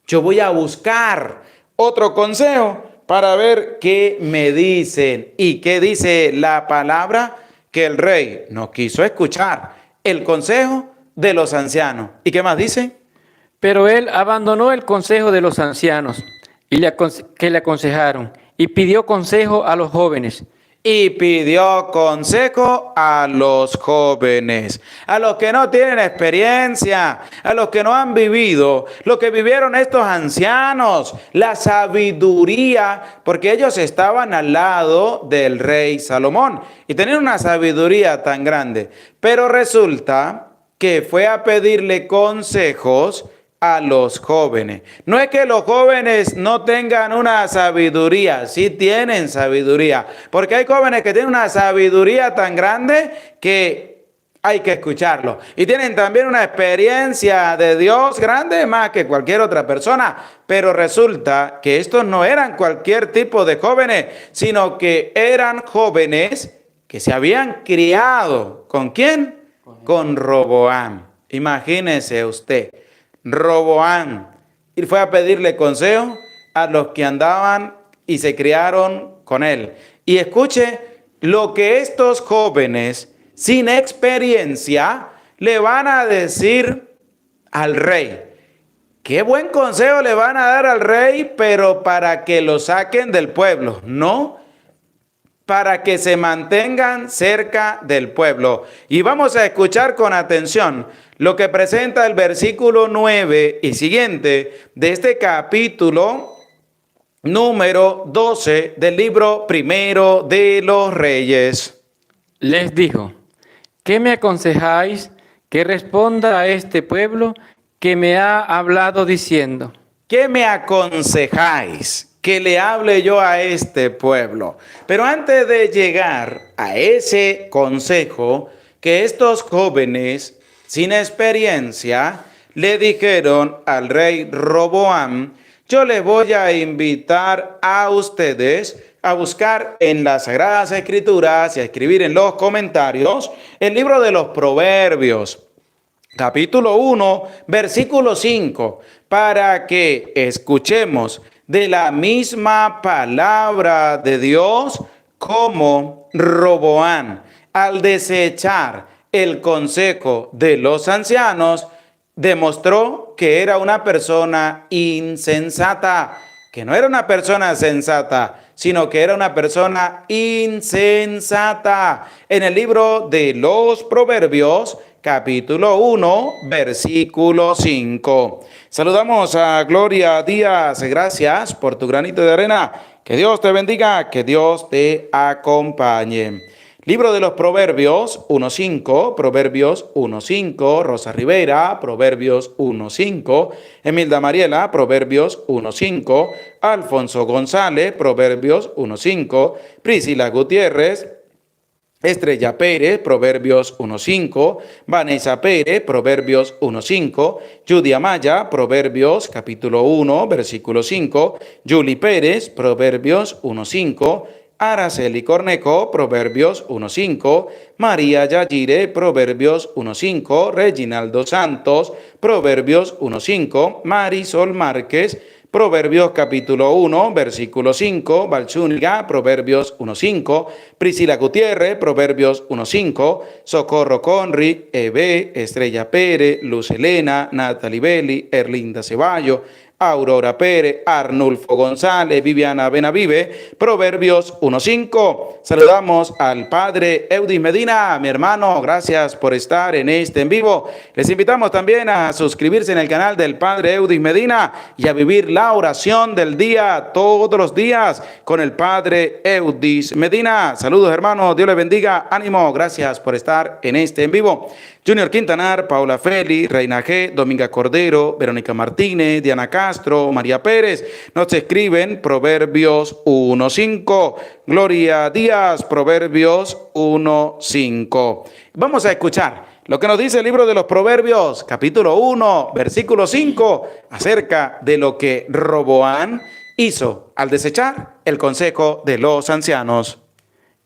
Yo voy a buscar otro consejo para ver qué me dicen. ¿Y qué dice la palabra? Que el rey no quiso escuchar el consejo de los ancianos. ¿Y qué más dice? Pero él abandonó el consejo de los ancianos que le aconsejaron y pidió consejo a los jóvenes. Y pidió consejo a los jóvenes, a los que no tienen experiencia, a los que no han vivido, lo que vivieron estos ancianos, la sabiduría, porque ellos estaban al lado del rey Salomón y tenían una sabiduría tan grande. Pero resulta que fue a pedirle consejos a los jóvenes. No es que los jóvenes no tengan una sabiduría, sí tienen sabiduría, porque hay jóvenes que tienen una sabiduría tan grande que hay que escucharlo. Y tienen también una experiencia de Dios grande más que cualquier otra persona. Pero resulta que estos no eran cualquier tipo de jóvenes, sino que eran jóvenes que se habían criado. ¿Con quién? Con Roboam. Imagínese usted, Roboam. Y fue a pedirle consejo a los que andaban y se criaron con él. Y escuche lo que estos jóvenes sin experiencia le van a decir al rey. Qué buen consejo le van a dar al rey, pero para que lo saquen del pueblo, no para que se mantengan cerca del pueblo. Y vamos a escuchar con atención lo que presenta el versículo 9 y siguiente de este capítulo número 12 del libro primero de los Reyes. Les dijo: ¿qué me aconsejáis que responda a este pueblo que me ha hablado diciendo? ¿Qué me aconsejáis que le hable yo a este pueblo? Pero antes de llegar a ese consejo que estos jóvenes sin experiencia le dijeron al rey Roboam, yo les voy a invitar a ustedes a buscar en las Sagradas Escrituras y a escribir en los comentarios el libro de los Proverbios, capítulo 1, versículo 5, para que escuchemos de la misma palabra de Dios como Roboam, al desechar el consejo de los ancianos, demostró que era una persona insensata, que no era una persona sensata, sino que era una persona insensata. En el libro de los Proverbios, capítulo 1, versículo 5. Saludamos a Gloria Díaz. Gracias por tu granito de arena. Que Dios te bendiga, que Dios te acompañe. Libro de los Proverbios 1.5, Proverbios 1.5, Rosa Rivera, Proverbios 1.5, Emilda Mariela, Proverbios 1.5, Alfonso González, Proverbios 1.5, Priscila Gutiérrez, Estrella Pérez, Proverbios 1.5, Vanessa Pérez, Proverbios 1.5, Judy Amaya, Proverbios capítulo 1, versículo 5, Julie Pérez, Proverbios 1.5, Araceli Cornejo, Proverbios 1.5, María Yayire, Proverbios 1.5, Reginaldo Santos, Proverbios 1.5, Marisol Márquez, Proverbios capítulo 1, versículo 5, Balzúñiga, Proverbios 1.5, Priscila Gutiérrez, Proverbios 1.5, Socorro Conri, Eve, Estrella Pérez, Luz Elena, Natalie Belli, Erlinda Ceballos, Aurora Pérez, Arnulfo González, Viviana Benavive, Proverbios 1.5. Saludamos al Padre Eudis Medina, mi hermano, gracias por estar en este en vivo. Les invitamos también a suscribirse en el canal del Padre Eudis Medina y a vivir la oración del día todos los días con el Padre Eudis Medina. Saludos hermanos, Dios les bendiga, ánimo, gracias por estar en este en vivo. Junior Quintanar, Paula Feli, Reina G, Dominga Cordero, Verónica Martínez, Diana Castro, María Pérez, nos escriben Proverbios 1.5, Gloria Díaz, Proverbios 1.5. Vamos a escuchar lo que nos dice el libro de los Proverbios, capítulo 1, versículo 5, acerca de lo que Roboam hizo al desechar el consejo de los ancianos.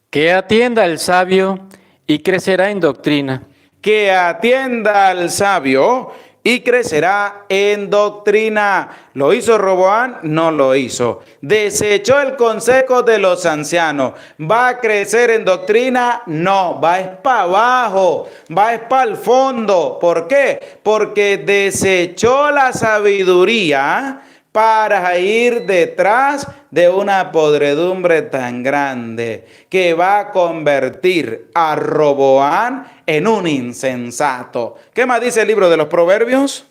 Que atienda el sabio y crecerá en doctrina. Que atienda al sabio y crecerá en doctrina. ¿Lo hizo Roboam? No lo hizo. ¿Desechó el consejo de los ancianos? ¿Va a crecer en doctrina? No, va es para abajo, va es para el fondo. ¿Por qué? Porque desechó la sabiduría para ir detrás de una podredumbre tan grande que va a convertir a Roboam en un insensato. ¿Qué más dice el libro de los Proverbios?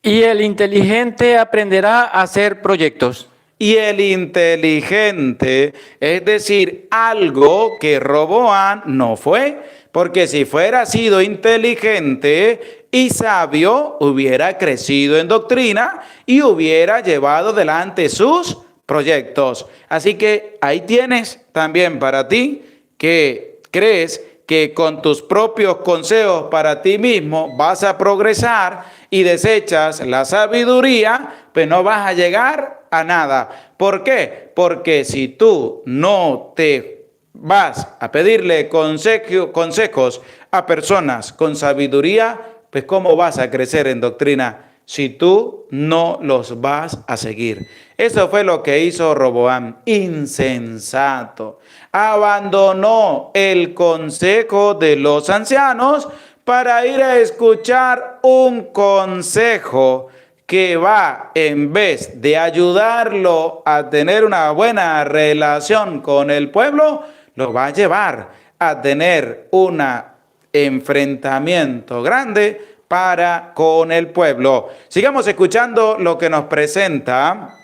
Y el inteligente aprenderá a hacer proyectos. Y el inteligente, es decir, algo que Roboam no fue, porque si fuera sido inteligente y sabio, hubiera crecido en doctrina y hubiera llevado adelante sus proyectos. Así que ahí tienes también para ti que crees que con tus propios consejos para ti mismo vas a progresar y desechas la sabiduría, pues no vas a llegar a nada. ¿Por qué? Porque si tú no te vas a pedirle consejos a personas con sabiduría, pues ¿cómo vas a crecer en doctrina si tú no los vas a seguir? Eso fue lo que hizo Roboam, insensato. Abandonó el consejo de los ancianos para ir a escuchar un consejo que va, en vez de ayudarlo a tener una buena relación con el pueblo, lo va a llevar a tener un enfrentamiento grande para con el pueblo. Sigamos escuchando lo que nos presenta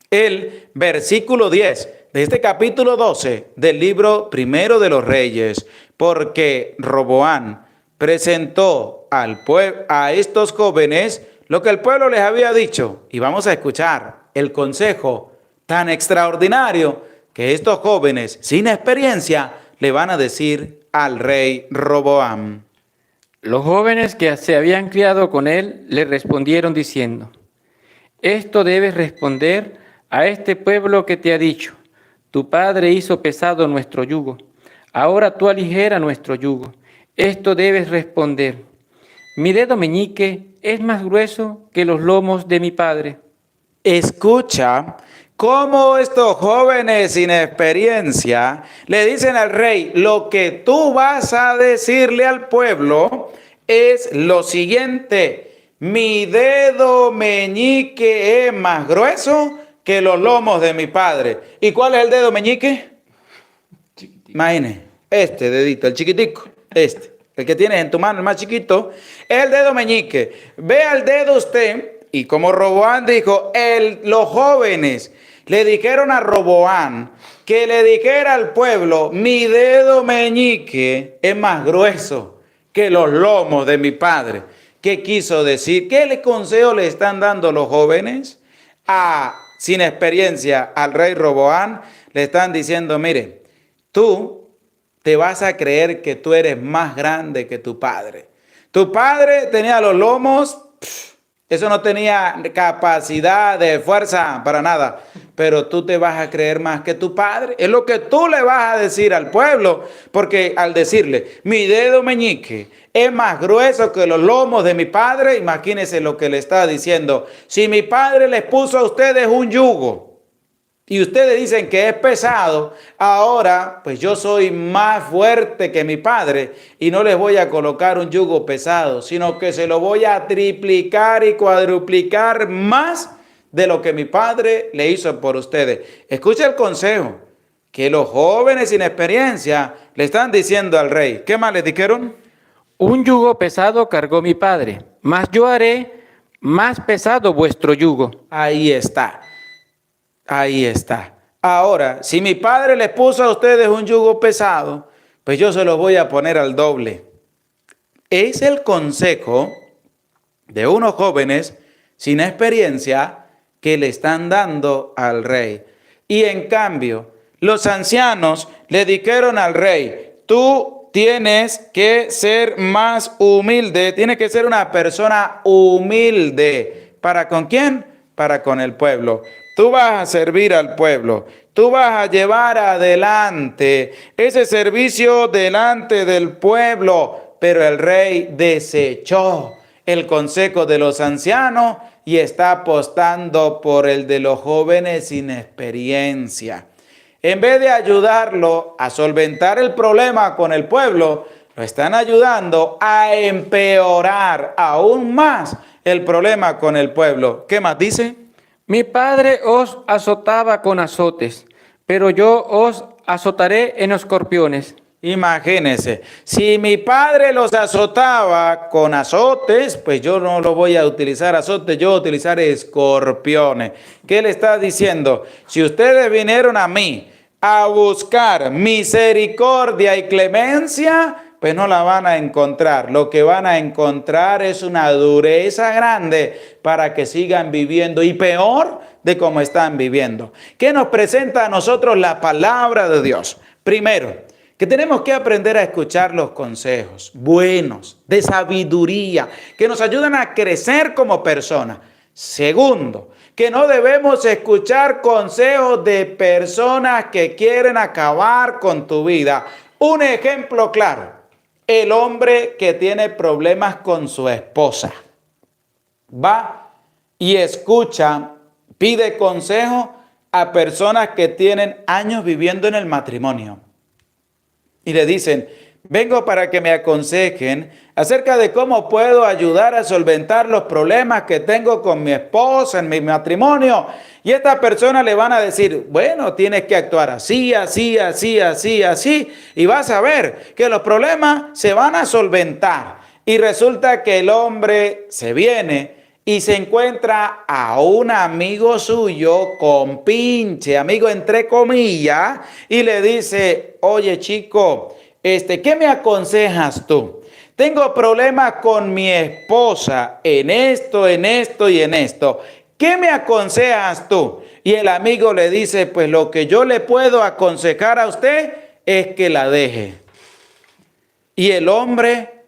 el versículo 10 de este capítulo 12 del libro primero de los Reyes, porque Roboam presentó a estos jóvenes lo que el pueblo les había dicho, y vamos a escuchar el consejo tan extraordinario que estos jóvenes sin experiencia le van a decir al rey Roboam. Los jóvenes que se habían criado con él le respondieron diciendo: esto debes responder a este pueblo que te ha dicho: tu padre hizo pesado nuestro yugo, ahora tú aligera nuestro yugo. Esto debes responder: mi dedo meñique es más grueso que los lomos de mi padre. Escucha cómo estos jóvenes sin experiencia le dicen al rey: lo que tú vas a decirle al pueblo es lo siguiente: mi dedo meñique es más grueso que los lomos de mi padre. ¿Y cuál es el dedo meñique? Imagine, este dedito, el chiquitico, el que tienes en tu mano, el más chiquito, es el dedo meñique. Vea el dedo usted, y como Roboam dijo, los jóvenes le dijeron a Roboam que le dijera al pueblo: mi dedo meñique es más grueso que los lomos de mi padre. ¿Qué quiso decir? ¿Qué consejo le están dando los jóvenes sin experiencia al rey Roboam? Le están diciendo: mire, tú te vas a creer que tú eres más grande que tu padre. Tu padre tenía los lomos, eso no tenía capacidad de fuerza para nada, pero tú te vas a creer más que tu padre. Es lo que tú le vas a decir al pueblo, porque al decirle: mi dedo meñique es más grueso que los lomos de mi padre, imagínense lo que le está diciendo. Si mi padre les puso a ustedes un yugo y ustedes dicen que es pesado, ahora pues yo soy más fuerte que mi padre y no les voy a colocar un yugo pesado, sino que se lo voy a triplicar y cuadruplicar más de lo que mi padre le hizo por ustedes. Escucha el consejo que los jóvenes sin experiencia le están diciendo al rey. ¿Qué más les dijeron? Un yugo pesado cargó mi padre, mas yo haré más pesado vuestro yugo. Ahí está. Ahí está. Ahora, si mi padre les puso a ustedes un yugo pesado, pues yo se lo voy a poner al doble. Es el consejo de unos jóvenes sin experiencia que le están dando al rey. Y en cambio, los ancianos le dijeron al rey: tú tienes que ser más humilde, tienes que ser una persona humilde. ¿Para con quién? Para con el pueblo. Tú vas a servir al pueblo, tú vas a llevar adelante ese servicio delante del pueblo. Pero el rey desechó el consejo de los ancianos y está apostando por el de los jóvenes sin experiencia. En vez de ayudarlo a solventar el problema con el pueblo, lo están ayudando a empeorar aún más el problema con el pueblo. ¿Qué más dice? Mi padre os azotaba con azotes, pero yo os azotaré en escorpiones. Imagínense, si mi padre los azotaba con azotes, pues yo no lo voy a utilizar azotes, yo voy a utilizar escorpiones. ¿Qué le está diciendo? Si ustedes vinieron a mí a buscar misericordia y clemencia, pues no la van a encontrar. Lo que van a encontrar es una dureza grande para que sigan viviendo, y peor de cómo están viviendo. ¿Qué nos presenta a nosotros la palabra de Dios? Primero, que tenemos que aprender a escuchar los consejos buenos, de sabiduría, que nos ayudan a crecer como personas. Segundo, que no debemos escuchar consejos de personas que quieren acabar con tu vida. Un ejemplo claro, el hombre que tiene problemas con su esposa. Va y escucha, pide consejo a personas que tienen años viviendo en el matrimonio. Y le dicen, vengo para que me aconsejen acerca de cómo puedo ayudar a solventar los problemas que tengo con mi esposa en mi matrimonio. Y estas personas le van a decir, bueno, tienes que actuar así, así, así, así, así. Y vas a ver que los problemas se van a solventar. Y resulta que el hombre se viene y se encuentra a un amigo suyo, compinche, amigo entre comillas, y le dice, oye chico, ¿qué me aconsejas tú? Tengo problemas con mi esposa en esto, en esto y en esto. ¿Qué me aconsejas tú? Y el amigo le dice, pues lo que yo le puedo aconsejar a usted es que la deje. Y el hombre,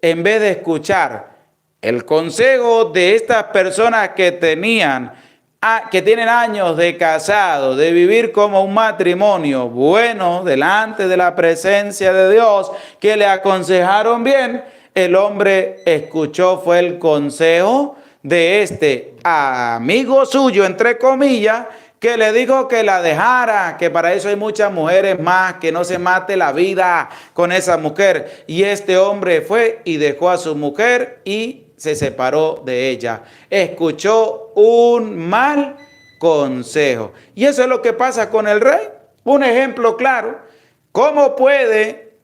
en vez de escuchar el consejo de estas personas que tienen años de casado, de vivir como un matrimonio bueno delante de la presencia de Dios, que le aconsejaron bien, el hombre escuchó fue el consejo de este amigo suyo, entre comillas, que le dijo que la dejara, que para eso hay muchas mujeres más, que no se mate la vida con esa mujer. Y este hombre fue y dejó a su mujer y se separó de ella. Escuchó un mal consejo. Y eso es lo que pasa con el rey. Un ejemplo claro. ¿Cómo puede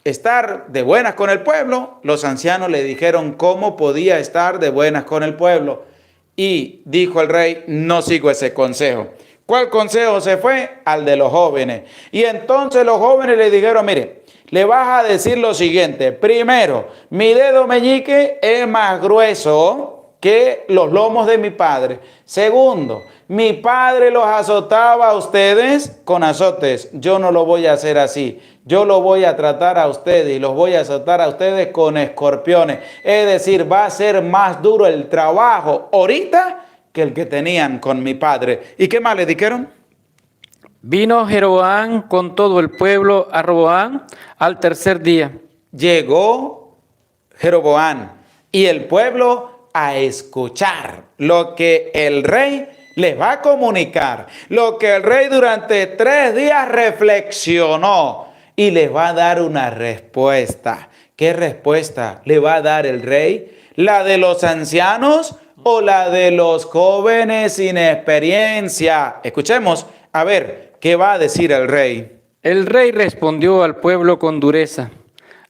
estar de buenas con el pueblo? Los ancianos le dijeron cómo podía estar de buenas con el pueblo. Y dijo el rey, no sigo ese consejo. ¿Cuál consejo se fue? Al de los jóvenes. Y entonces los jóvenes le dijeron, mire, le vas a decir lo siguiente. Primero, mi dedo meñique es más grueso que los lomos de mi padre. Segundo, mi padre los azotaba a ustedes con azotes. Yo no lo voy a hacer así. Yo lo voy a tratar a ustedes y los voy a azotar a ustedes con escorpiones. Es decir, va a ser más duro el trabajo ahorita que el que tenían con mi padre. ¿Y qué más le dijeron? Vino Jeroboam con todo el pueblo a Roboam al tercer día. Llegó Jeroboam y el pueblo a escuchar lo que el rey les va a comunicar, lo que el rey durante 3 días reflexionó y les va a dar una respuesta. ¿Qué respuesta le va a dar el rey? ¿La de los ancianos o la de los jóvenes sin experiencia? Escuchemos, a ver, ¿qué va a decir el rey? El rey respondió al pueblo con dureza,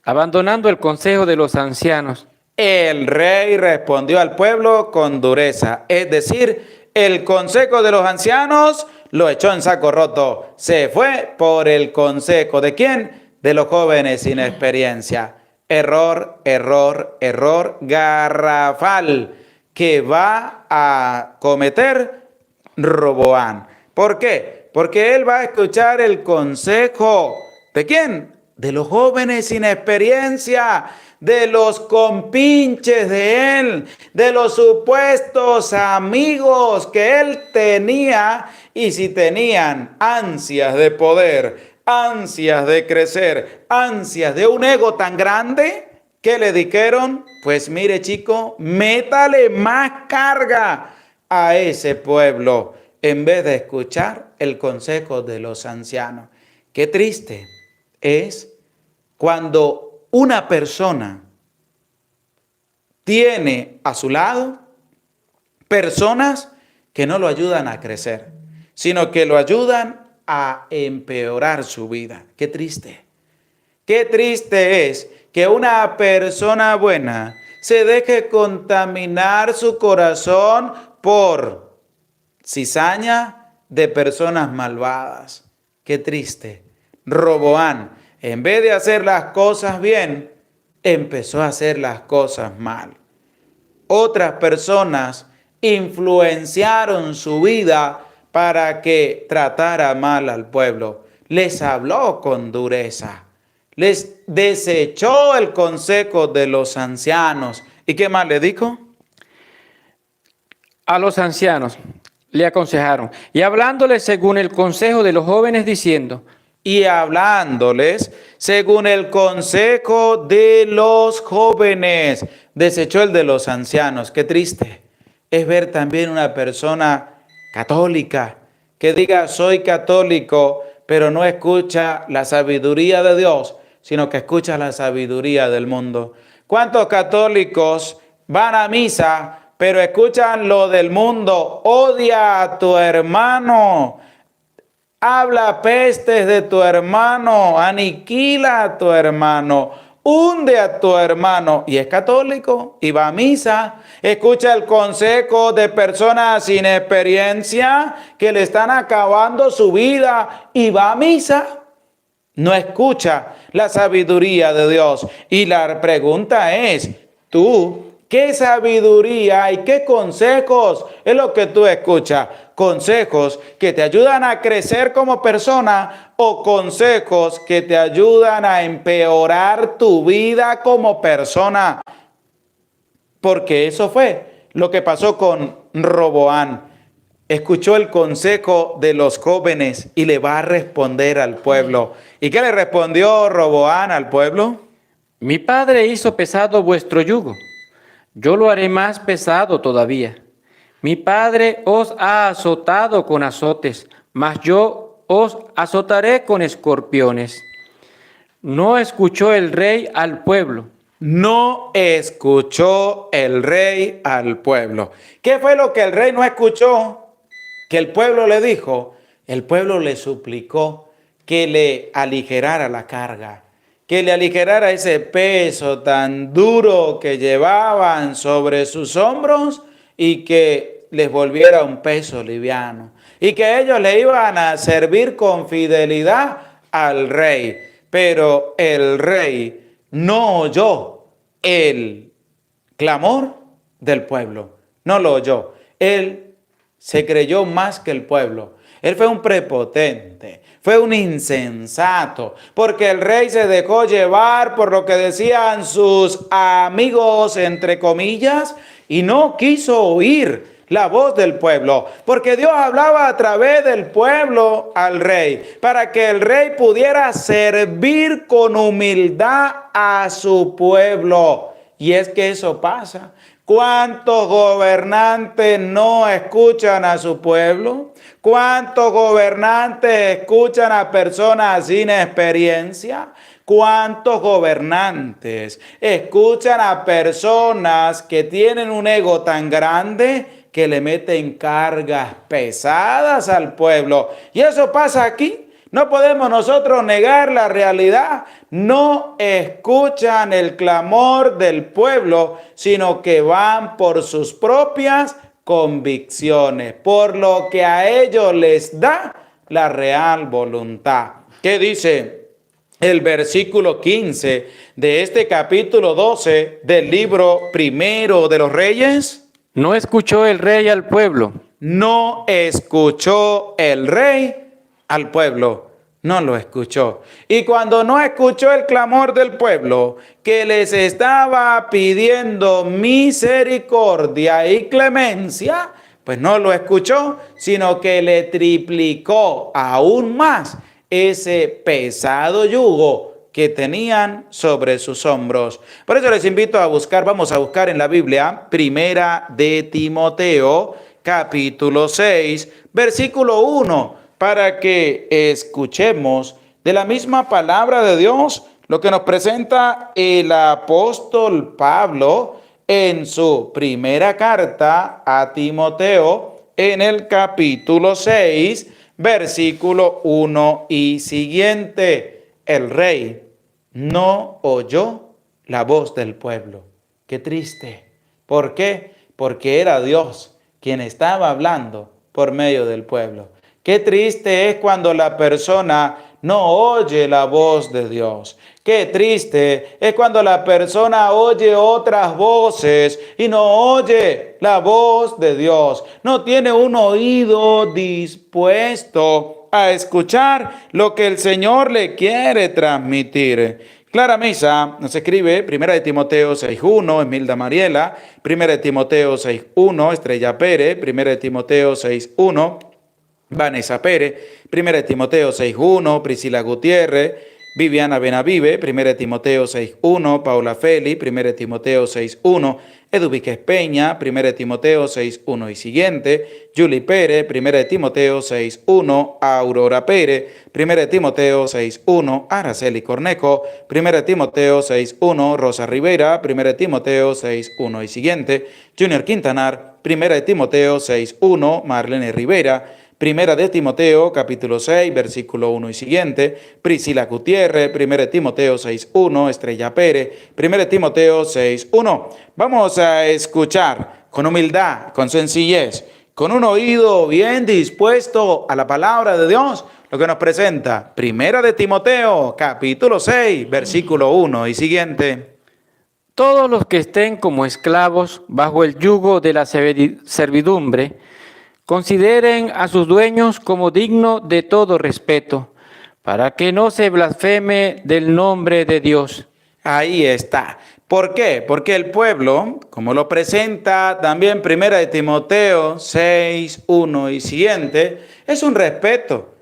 abandonando el consejo de los ancianos. El rey respondió al pueblo con dureza, es decir, el consejo de los ancianos lo echó en saco roto. Se fue por el consejo ¿de quién? De los jóvenes sin experiencia. Error, error, error garrafal que va a cometer Roboam. ¿Por qué? Porque él va a escuchar el consejo ¿de quién? De los jóvenes sin experiencia, de los compinches de él, de los supuestos amigos que él tenía, y si tenían ansias de poder, ansias de crecer, ansias de un ego tan grande, ¿qué le dijeron? Pues mire chico, métale más carga a ese pueblo en vez de escuchar el consejo de los ancianos. Qué triste es cuando una persona tiene a su lado personas que no lo ayudan a crecer, sino que lo ayudan a empeorar su vida. Qué triste. Qué triste es que una persona buena se deje contaminar su corazón por cizaña de personas malvadas. Qué triste. Roboam, en vez de hacer las cosas bien, empezó a hacer las cosas mal. Otras personas influenciaron su vida para que tratara mal al pueblo. les habló con dureza, les desechó el consejo de los ancianos. ¿Y qué más le dijo? A los ancianos le aconsejaron, y hablándoles según el consejo de los jóvenes, diciendo, Y hablándoles según el consejo de los jóvenes, desechó el de los ancianos. Qué triste es ver también una persona católica que diga soy católico, pero no escucha la sabiduría de Dios, sino que escucha la sabiduría del mundo. ¿Cuántos católicos van a misa, pero escuchan lo del mundo? Odia a tu hermano. Habla pestes de tu hermano, aniquila a tu hermano, hunde a tu hermano. Y es católico y va a misa. Escucha el consejo de personas sin experiencia que le están acabando su vida y va a misa. No escucha la sabiduría de Dios. Y la pregunta es, ¿tú qué sabiduría y qué consejos es lo que tú escuchas? ¿Consejos que te ayudan a crecer como persona o consejos que te ayudan a empeorar tu vida como persona? Porque eso fue lo que pasó con Roboán. Escuchó el consejo de los jóvenes y le va a responder al pueblo. ¿Y qué le respondió Roboán al pueblo? mi padre hizo pesado vuestro yugo, yo lo haré más pesado todavía. Mi padre os ha azotado con azotes, mas yo os azotaré con escorpiones. No escuchó el rey al pueblo. No escuchó el rey al pueblo. ¿Qué fue lo que el rey no escuchó? Que el pueblo le dijo. El pueblo le suplicó que le aligerara la carga, que le aligerara ese peso tan duro que llevaban sobre sus hombros y que les volviera un peso liviano. Y que ellos le iban a servir con fidelidad al rey. Pero el rey no oyó el clamor del pueblo. No lo oyó. Él se creyó más que el pueblo. Él fue un prepotente, fue un insensato, porque el rey se dejó llevar por lo que decían sus amigos, entre comillas, y no quiso oír la voz del pueblo, porque Dios hablaba a través del pueblo al rey, para que el rey pudiera servir con humildad a su pueblo. Y es que eso pasa. ¿Cuántos gobernantes no escuchan a su pueblo? ¿Cuántos gobernantes escuchan a personas sin experiencia? ¿Cuántos gobernantes escuchan a personas que tienen un ego tan grande que le meten cargas pesadas al pueblo? Y eso pasa aquí. No podemos nosotros negar la realidad. No escuchan el clamor del pueblo, sino que van por sus propias convicciones, por lo que a ellos les da la real voluntad. ¿Qué dice el versículo 15 de este capítulo 12 del libro primero de los Reyes? No escuchó el rey al pueblo. No escuchó el rey al pueblo, no lo escuchó. Y cuando no escuchó el clamor del pueblo, que les estaba pidiendo misericordia y clemencia, pues no lo escuchó, sino que le triplicó aún más ese pesado yugo que tenían sobre sus hombros. Por eso les invito a buscar, vamos a buscar en la Biblia, Primera de Timoteo, capítulo 6, versículo 1, para que escuchemos de la misma palabra de Dios lo que nos presenta el apóstol Pablo en su primera carta a Timoteo, en el capítulo 6, versículo 1 y siguiente. El rey no oyó la voz del pueblo. Qué triste. ¿Por qué? Porque era Dios quien estaba hablando por medio del pueblo. Qué triste es cuando la persona no oye la voz de Dios. Qué triste es cuando la persona oye otras voces y no oye la voz de Dios. No tiene un oído dispuesto a escuchar lo que el Señor le quiere transmitir. Clara Mesa nos escribe 1 de Timoteo 6.1, Esmilda Mariela, 1 de Timoteo 6.1, Estrella Pérez, 1 de Timoteo 6.1, Vanessa Pérez, 1 de Timoteo 6.1, Priscila Gutiérrez, Viviana Benavive, 1 de Timoteo 6.1, Paula Feli, 1 de Timoteo 6.1, Edu Víquez Peña, 1 de Timoteo 6.1 y siguiente, Julie Pérez, 1 de Timoteo 6.1, Aurora Pérez, 1 de Timoteo 6.1, Araceli Cornejo, 1 de Timoteo 6.1, Rosa Rivera, 1 de Timoteo 6.1 y siguiente, Junior Quintanar, 1 de Timoteo 6.1, Marlene Rivera, 1 de Timoteo, capítulo 6, versículo 1 y siguiente, Priscila Gutiérrez, 1 de Timoteo 6.1, Estrella Pérez, 1 de Timoteo 6.1. Vamos a escuchar con humildad, con sencillez, con un oído bien dispuesto a la palabra de Dios, lo que nos presenta 1 de Timoteo, capítulo 6, versículo 1 y siguiente. Todos los que estén como esclavos bajo el yugo de la servidumbre, consideren a sus dueños como dignos de todo respeto, para que no se blasfeme del nombre de Dios. Ahí está. ¿Por qué? Porque el pueblo, como lo presenta también 1 de Timoteo 6, 1 y siguiente, es un respeto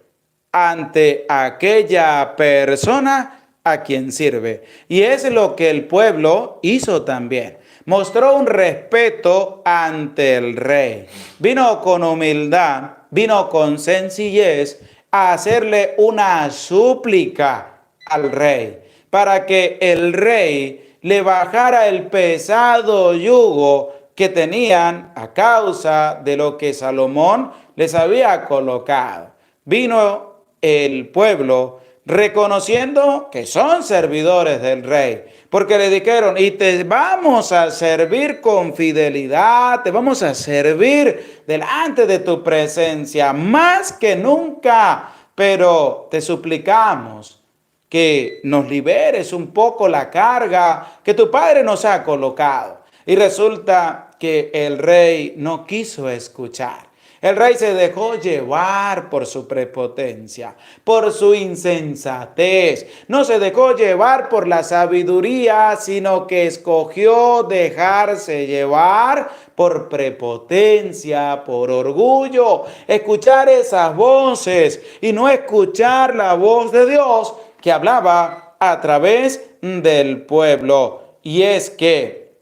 ante aquella persona a quien sirve. Y es lo que el pueblo hizo también. Mostró un respeto ante el rey. Vino con humildad, vino con sencillez a hacerle una súplica al rey, para que el rey le bajara el pesado yugo que tenían a causa de lo que Salomón les había colocado. Vino el pueblo reconociendo que son servidores del rey, porque le dijeron, y te vamos a servir con fidelidad, te vamos a servir delante de tu presencia más que nunca, pero te suplicamos que nos liberes un poco la carga que tu padre nos ha colocado. Y resulta que el rey no quiso escuchar. El rey se dejó llevar por su prepotencia, por su insensatez. No se dejó llevar por la sabiduría, sino que escogió dejarse llevar por prepotencia, por orgullo. Escuchar esas voces y no escuchar la voz de Dios que hablaba a través del pueblo. Y es que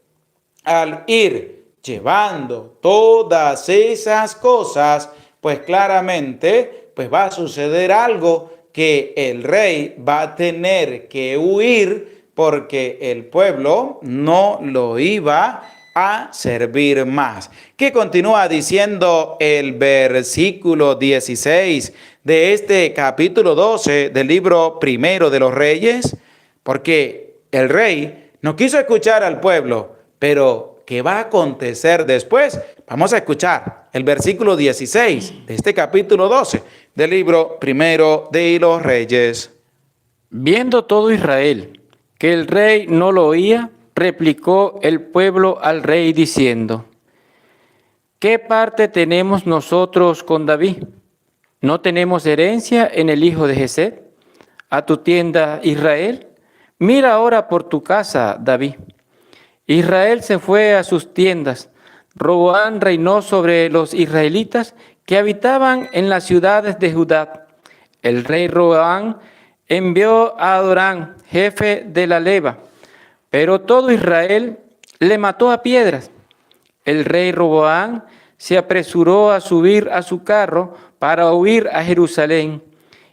al ir llevando todas esas cosas, pues claramente pues va a suceder algo, que el rey va a tener que huir porque el pueblo no lo iba a servir más. ¿Qué continúa diciendo el versículo 16 de este capítulo 12 del libro primero de los Reyes? Porque el rey no quiso escuchar al pueblo, pero ¿qué va a acontecer después? Vamos a escuchar el versículo 16 de este capítulo 12 del libro primero de los Reyes. Viendo todo Israel que el rey no lo oía, replicó el pueblo al rey diciendo: ¿qué parte tenemos nosotros con David? ¿No tenemos herencia en el hijo de Jesé? A tu tienda, Israel. Mira ahora por tu casa, David. Israel se fue a sus tiendas. Roboam reinó sobre los israelitas que habitaban en las ciudades de Judá. El rey Roboam envió a Adorán, jefe de la leva, pero todo Israel le mató a piedras. El rey Roboam se apresuró a subir a su carro para huir a Jerusalén.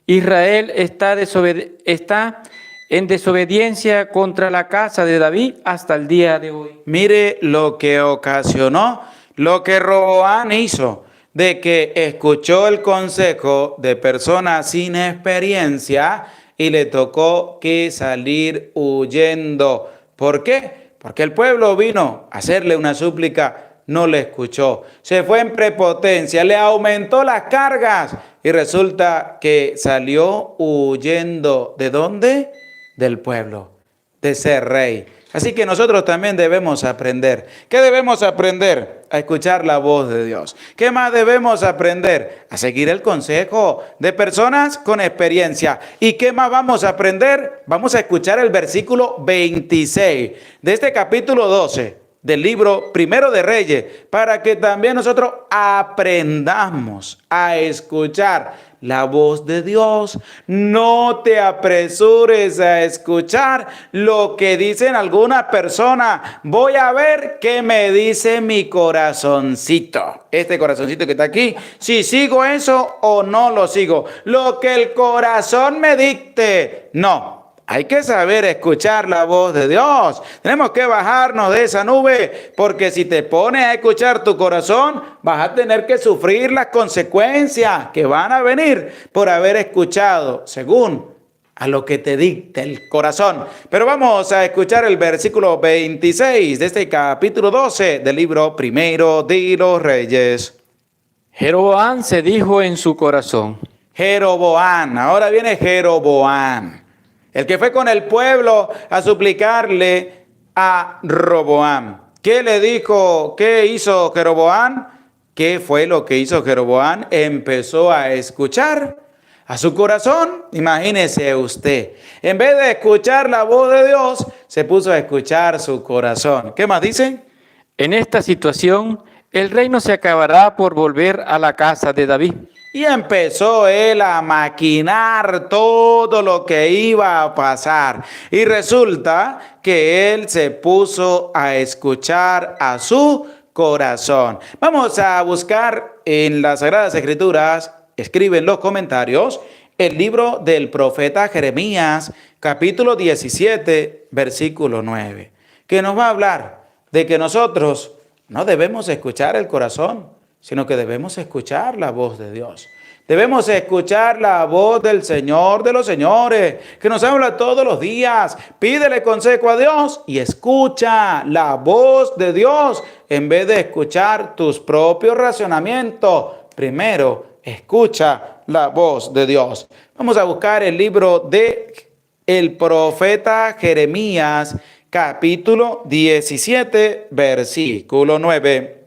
Israel está en desobediencia contra la casa de David hasta el día de hoy. Mire lo que ocasionó, lo que Roboam hizo, de que escuchó el consejo de personas sin experiencia y le tocó que salir huyendo. ¿Por qué? Porque el pueblo vino a hacerle una súplica, no le escuchó. Se fue en prepotencia, le aumentó las cargas y resulta que salió huyendo. ¿De dónde? Del pueblo, de ser rey. Así que nosotros también debemos aprender. ¿Qué debemos aprender? A escuchar la voz de Dios. ¿Qué más debemos aprender? A seguir el consejo de personas con experiencia. ¿Y qué más vamos a aprender? Vamos a escuchar el versículo 26 de este capítulo 12 del libro Primero de Reyes, para que también nosotros aprendamos a escuchar la voz de Dios. No te apresures a escuchar lo que dicen algunas personas. Voy a ver qué me dice mi corazoncito. Este corazoncito que está aquí, si sigo eso o no lo sigo. Lo que el corazón me dicte. No. Hay que saber escuchar la voz de Dios. Tenemos que bajarnos de esa nube, porque si te pones a escuchar tu corazón, vas a tener que sufrir las consecuencias que van a venir por haber escuchado según a lo que te dicta el corazón. Pero vamos a escuchar el versículo 26 de este capítulo 12 del libro Primero de los Reyes. Jeroboam se dijo en su corazón. Jeroboam, ahora viene Jeroboam. El que fue con el pueblo a suplicarle a Roboam. ¿Qué le dijo? ¿Qué hizo Jeroboam? ¿Qué fue lo que hizo Jeroboam? Empezó a escuchar a su corazón. Imagínese usted. En vez de escuchar la voz de Dios, se puso a escuchar su corazón. ¿Qué más dice? En esta situación, el reino se acabará por volver a la casa de David. Y empezó él a maquinar todo lo que iba a pasar. Y resulta que él se puso a escuchar a su corazón. Vamos a buscar en las Sagradas Escrituras, escribe en los comentarios, el libro del profeta Jeremías, capítulo 17, versículo 9, que nos va a hablar de que nosotros no debemos escuchar el corazón, sino que debemos escuchar la voz de Dios. Debemos escuchar la voz del Señor de los señores, que nos habla todos los días. Pídele consejo a Dios y escucha la voz de Dios en vez de escuchar tus propios razonamientos. Primero, escucha la voz de Dios. Vamos a buscar el libro de el profeta Jeremías, capítulo 17, versículo 9.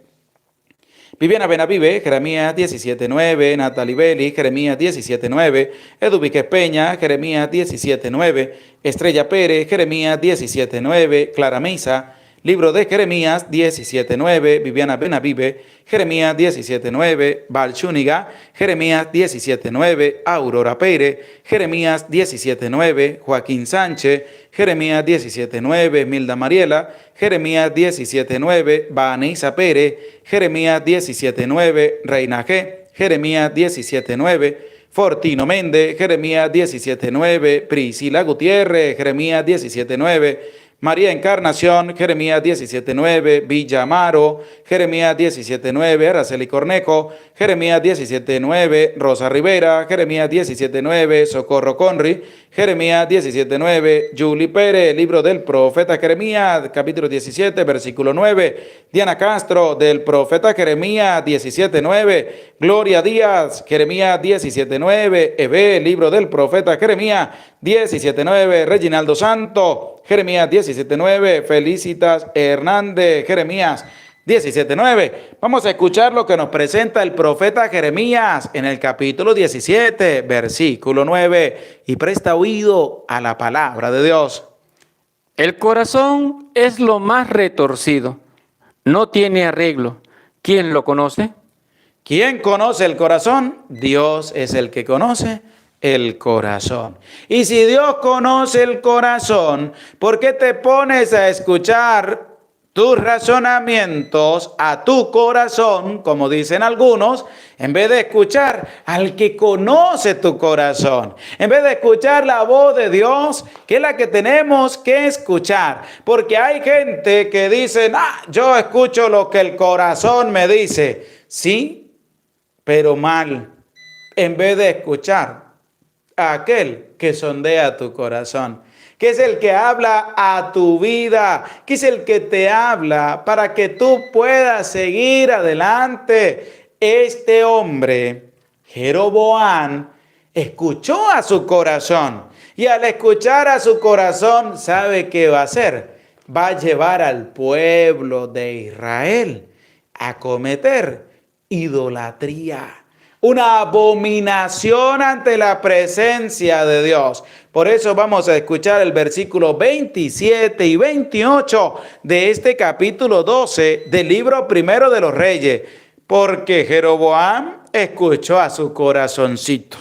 Viviana Benavive, Jeremías 17:9, Natalie Belli, Jeremías 17:9, Edu Víquez Peña, Jeremías 17:9, Estrella Pérez, Jeremías 17:9, Clara Mesa, libro de Jeremías 17:9, Viviana Benavive, Jeremías 17:9, Val Zúñiga, Jeremías 17:9, Aurora Pérez, Jeremías 17:9, Joaquín Sánchez, Jeremías 17:9, Milda Mariela, Jeremías 17:9, Vanessa Pérez, Jeremías 17:9, Reina G, Jeremías 17:9, Fortino Méndez, Jeremías 17:9, Priscila Gutiérrez, Jeremías 17:9, María Encarnación, Jeremías 17:9, Villa Amaro, Jeremías 17:9, Araceli Cornejo, Jeremías 17:9, Rosa Rivera, Jeremías 17:9, Socorro Conry, Jeremías 17:9, Julie Pérez, libro del profeta Jeremías, capítulo 17, versículo 9, Diana Castro, del profeta Jeremías 17:9, Gloria Díaz, Jeremías 17:9, Eve, libro del profeta Jeremías 17:9, Reginaldo Santo, Jeremías 17:9, Felicitas Hernández, Jeremías 17:9. Vamos a escuchar lo que nos presenta el profeta Jeremías en el capítulo 17, versículo 9, y presta oído a la palabra de Dios. El corazón es lo más retorcido, no tiene arreglo. ¿Quién lo conoce? ¿Quién conoce el corazón? Dios es el que conoce el corazón. Y si Dios conoce el corazón, ¿por qué te pones a escuchar tus razonamientos a tu corazón, como dicen algunos, en vez de escuchar al que conoce tu corazón? En vez de escuchar la voz de Dios, que es la que tenemos que escuchar. Porque hay gente que dice, yo escucho lo que el corazón me dice. Sí, pero mal. En vez de escuchar a aquel que sondea tu corazón, que es el que habla a tu vida, que es el que te habla para que tú puedas seguir adelante. Este hombre, Jeroboam, escuchó a su corazón, y al escuchar a su corazón, ¿sabe qué va a hacer? va a llevar al pueblo de Israel a cometer idolatría. Una abominación ante la presencia de Dios. Por eso vamos a escuchar el versículo 27 y 28 de este capítulo 12 del libro primero de los Reyes. Porque Jeroboam escuchó a su corazoncito.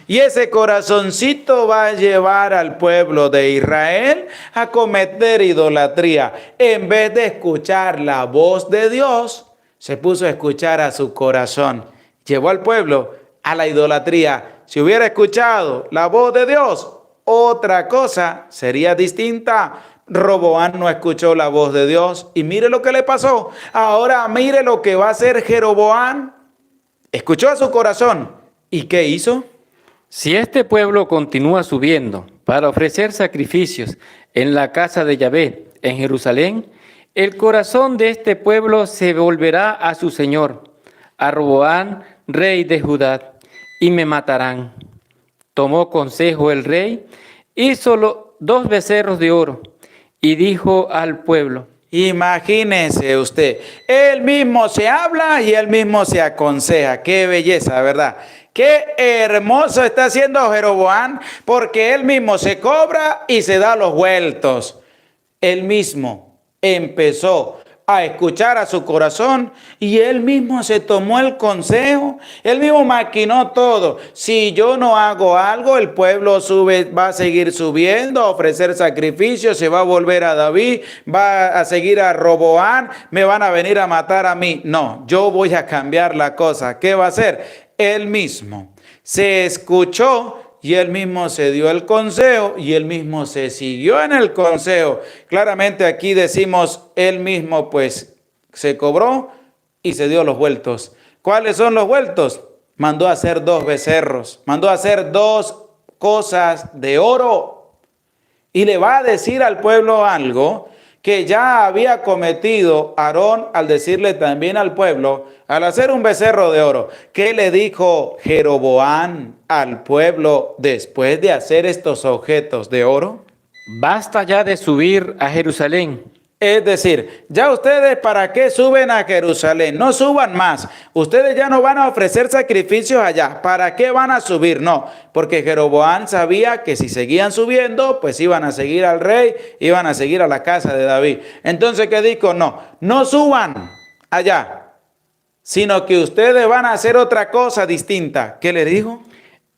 Y ese corazoncito va a llevar al pueblo de Israel a cometer idolatría. En vez de escuchar la voz de Dios, se puso a escuchar a su corazón. Llevó al pueblo a la idolatría. Si hubiera escuchado la voz de Dios, otra cosa sería distinta. Roboam no escuchó la voz de Dios y mire lo que le pasó. Ahora mire lo que va a hacer Jeroboam. Escuchó a su corazón. ¿Y qué hizo? Si este pueblo continúa subiendo para ofrecer sacrificios en la casa de Yahvé en Jerusalén, el corazón de este pueblo se volverá a su señor, a Roboam, rey de Judá, y me matarán. Tomó consejo el rey, hizo 2 becerros de oro, y dijo al pueblo: Imagínese usted, él mismo se habla y él mismo se aconseja. Qué belleza, ¿verdad? Qué hermoso está haciendo Jeroboam, porque él mismo se cobra y se da los vueltos. Él mismo empezó a escuchar a su corazón y él mismo se tomó el consejo, él mismo maquinó todo. Si yo no hago algo, el pueblo va a seguir subiendo, a ofrecer sacrificios, se va a volver a David, va a seguir a Roboam, me van a venir a matar a mí. No, yo voy a cambiar la cosa. ¿Qué va a hacer? Él mismo se escuchó y él mismo se dio el consejo y él mismo se siguió en el consejo. Claramente aquí decimos él mismo pues se cobró y se dio los vueltos. ¿Cuáles son los vueltos? Mandó a hacer 2 becerros, mandó a hacer 2 cosas de oro y le va a decir al pueblo algo que ya había cometido Aarón al decirle también al pueblo, al hacer un becerro de oro. ¿Qué le dijo Jeroboam al pueblo después de hacer estos objetos de oro? Basta ya de subir a Jerusalén. Es decir, ya ustedes para qué suben a Jerusalén, no suban más. Ustedes ya no van a ofrecer sacrificios allá. ¿Para qué van a subir? No, porque Jeroboam sabía que si seguían subiendo, pues iban a seguir al rey, iban a seguir a la casa de David. Entonces, ¿qué dijo? No, no suban allá, sino que ustedes van a hacer otra cosa distinta. ¿Qué le dijo?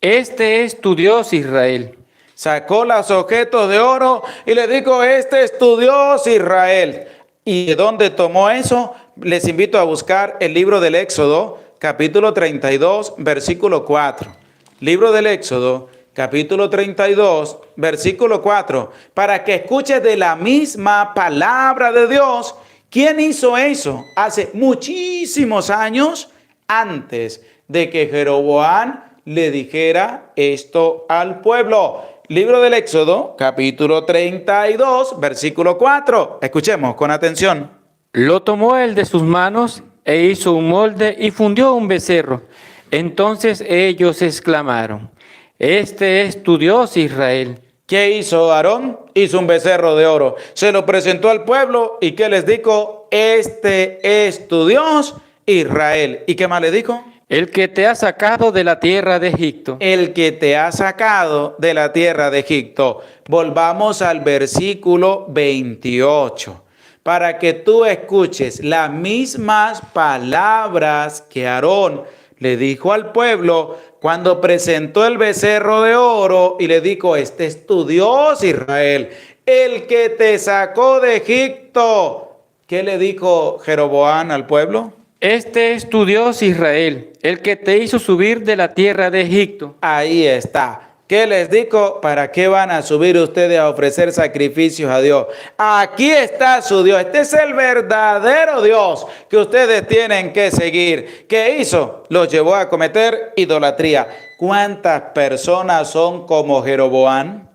Este es tu Dios, Israel. Sacó los objetos de oro y le dijo, este es tu Dios, Israel. ¿Y de dónde tomó eso? Les invito a buscar el libro del Éxodo, capítulo 32, versículo 4. Libro del Éxodo, capítulo 32, versículo 4. Para que escuches de la misma palabra de Dios. ¿Quién hizo eso? Hace muchísimos años antes de que Jeroboam le dijera esto al pueblo. Libro del Éxodo, capítulo 32, versículo 4. Escuchemos con atención. Lo tomó él de sus manos e hizo un molde y fundió un becerro. Entonces ellos exclamaron: este es tu Dios, Israel. ¿Qué hizo Aarón? Hizo un becerro de oro. Se lo presentó al pueblo y ¿qué les dijo? Este es tu Dios, Israel. ¿Y qué más le dijo? El que te ha sacado de la tierra de Egipto. El que te ha sacado de la tierra de Egipto. Volvamos al versículo 28. Para que tú escuches las mismas palabras que Aarón le dijo al pueblo cuando presentó el becerro de oro y le dijo, este es tu Dios, Israel, el que te sacó de Egipto. ¿Qué le dijo Jeroboam al pueblo? Este es tu Dios, Israel, el que te hizo subir de la tierra de Egipto. Ahí está. ¿Qué les digo? ¿Para qué van a subir ustedes a ofrecer sacrificios a Dios? Aquí está su Dios. Este es el verdadero Dios que ustedes tienen que seguir. ¿Qué hizo? Los llevó a cometer idolatría. ¿Cuántas personas son como Jeroboam?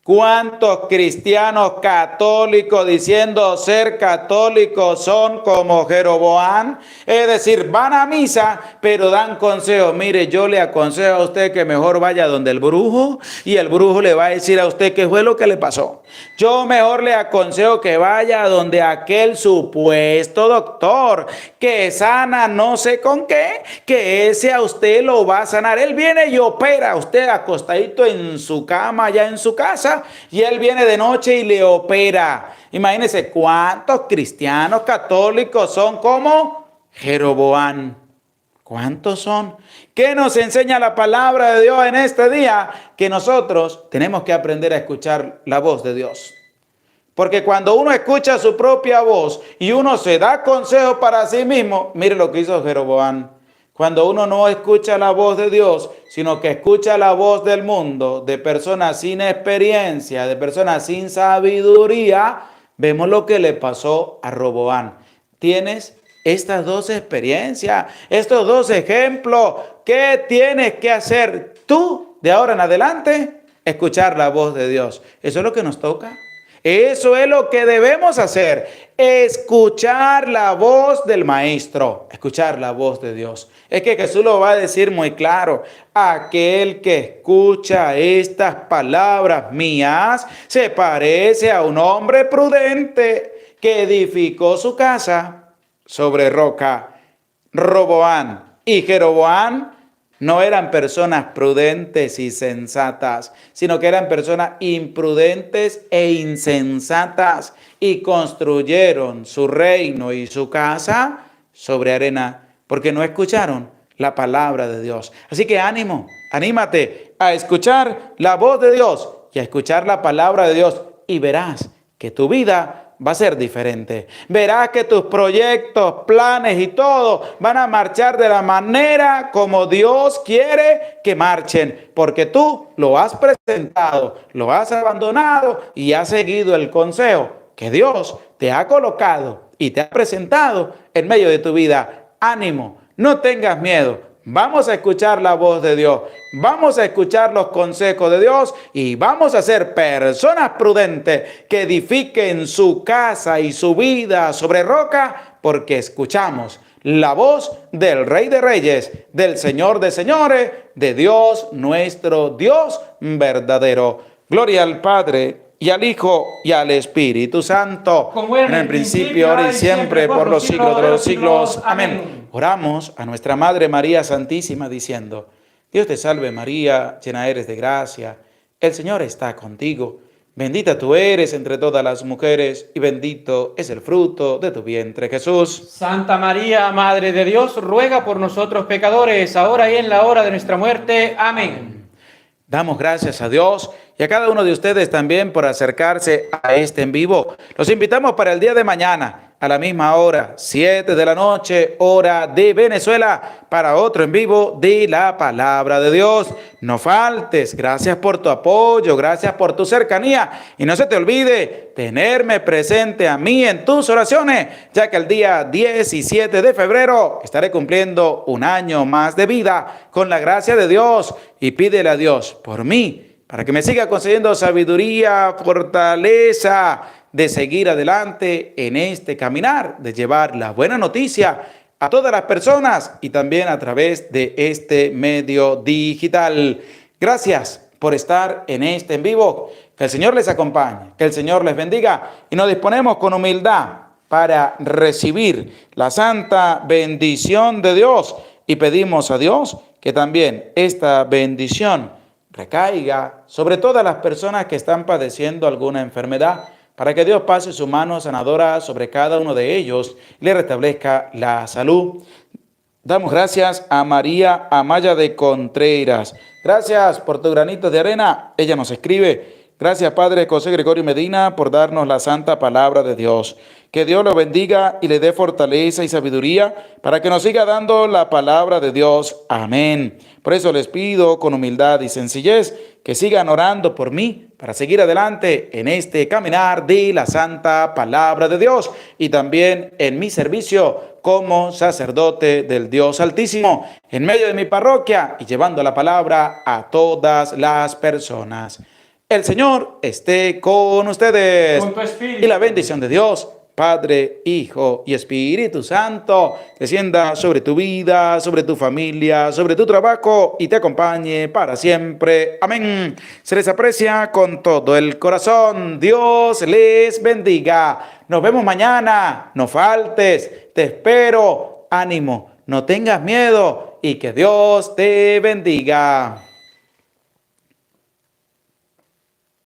¿Cuántos cristianos católicos diciendo ser católicos son como Jeroboam? Es decir, van a misa, pero dan consejos. Mire, yo le aconsejo a usted que mejor vaya donde el brujo y el brujo le va a decir a usted qué fue lo que le pasó. Yo mejor le aconsejo que vaya donde aquel supuesto doctor que sana no sé con qué, que ese a usted lo va a sanar. Él viene y opera a usted acostadito en su cama, allá en su casa, y él viene de noche y le opera. Imagínense cuántos cristianos católicos son como Jeroboam. ¿Cuántos son? ¿Qué nos enseña la palabra de Dios en este día? Que nosotros tenemos que aprender a escuchar la voz de Dios. Porque cuando uno escucha su propia voz y uno se da consejo para sí mismo, mire lo que hizo Jeroboam. Cuando uno no escucha la voz de Dios, sino que escucha la voz del mundo, de personas sin experiencia, de personas sin sabiduría, vemos lo que le pasó a Roboam. Tienes estas dos experiencias, estos dos ejemplos. ¿Qué tienes que hacer tú de ahora en adelante? Escuchar la voz de Dios. Eso es lo que nos toca. Eso es lo que debemos hacer, escuchar la voz del Maestro, escuchar la voz de Dios. Es que Jesús lo va a decir muy claro: aquel que escucha estas palabras mías se parece a un hombre prudente que edificó su casa sobre roca. Roboam y Jeroboam no eran personas prudentes y sensatas, sino que eran personas imprudentes e insensatas, y construyeron su reino y su casa sobre arena, porque no escucharon la palabra de Dios. Así que ánimo, anímate a escuchar la voz de Dios y a escuchar la palabra de Dios, y verás que tu vida va a ser diferente. Verás que tus proyectos, planes y todo van a marchar de la manera como Dios quiere que marchen, porque tú lo has presentado, lo has abandonado y has seguido el consejo que Dios te ha colocado y te ha presentado en medio de tu vida. Ánimo, no tengas miedo. Vamos a escuchar la voz de Dios, vamos a escuchar los consejos de Dios y vamos a ser personas prudentes que edifiquen su casa y su vida sobre roca, porque escuchamos la voz del Rey de Reyes, del Señor de Señores, de Dios, nuestro Dios verdadero. Gloria al Padre, y al Hijo, y al Espíritu Santo, como era en el principio, ahora y siempre, por los siglos de los siglos. Amén. Oramos a nuestra Madre María Santísima diciendo: Dios te salve María, llena eres de gracia, el Señor está contigo. Bendita tú eres entre todas las mujeres, y bendito es el fruto de tu vientre, Jesús. Santa María, Madre de Dios, ruega por nosotros pecadores, ahora y en la hora de nuestra muerte. Amén. Damos gracias a Dios y a cada uno de ustedes también por acercarse a este en vivo. Los invitamos para el día de mañana a la misma hora, 7 de la noche, hora de Venezuela, para otro en vivo de la palabra de Dios. No faltes. Gracias por tu apoyo, gracias por tu cercanía, y no se te olvide tenerme presente a mí en tus oraciones, ya que el día 17 de febrero estaré cumpliendo un año más de vida con la gracia de Dios, y pídele a Dios por mí para que me siga concediendo sabiduría, fortaleza de seguir adelante en este caminar, de llevar la buena noticia a todas las personas y también a través de este medio digital. Gracias por estar en este en vivo. Que el Señor les acompañe, que el Señor les bendiga, y nos disponemos con humildad para recibir la santa bendición de Dios, y pedimos a Dios que también esta bendición recaiga sobre todas las personas que están padeciendo alguna enfermedad, para que Dios pase su mano sanadora sobre cada uno de ellos y le restablezca la salud. Damos gracias a María Amaya de Contreras. Gracias por tu granito de arena. Ella nos escribe: gracias, Padre José Gregorio Medina, por darnos la santa palabra de Dios. Que Dios lo bendiga y le dé fortaleza y sabiduría para que nos siga dando la palabra de Dios. Amén. Por eso les pido con humildad y sencillez que sigan orando por mí para seguir adelante en este caminar de la santa palabra de Dios, y también en mi servicio como sacerdote del Dios Altísimo en medio de mi parroquia y llevando la palabra a todas las personas. El Señor esté con ustedes. Con tu espíritu. Y la bendición de Dios, Padre, Hijo y Espíritu Santo, descienda sobre tu vida, sobre tu familia, sobre tu trabajo y te acompañe para siempre. Amén. Se les aprecia con todo el corazón. Dios les bendiga. Nos vemos mañana. No faltes. Te espero. Ánimo. No tengas miedo y que Dios te bendiga.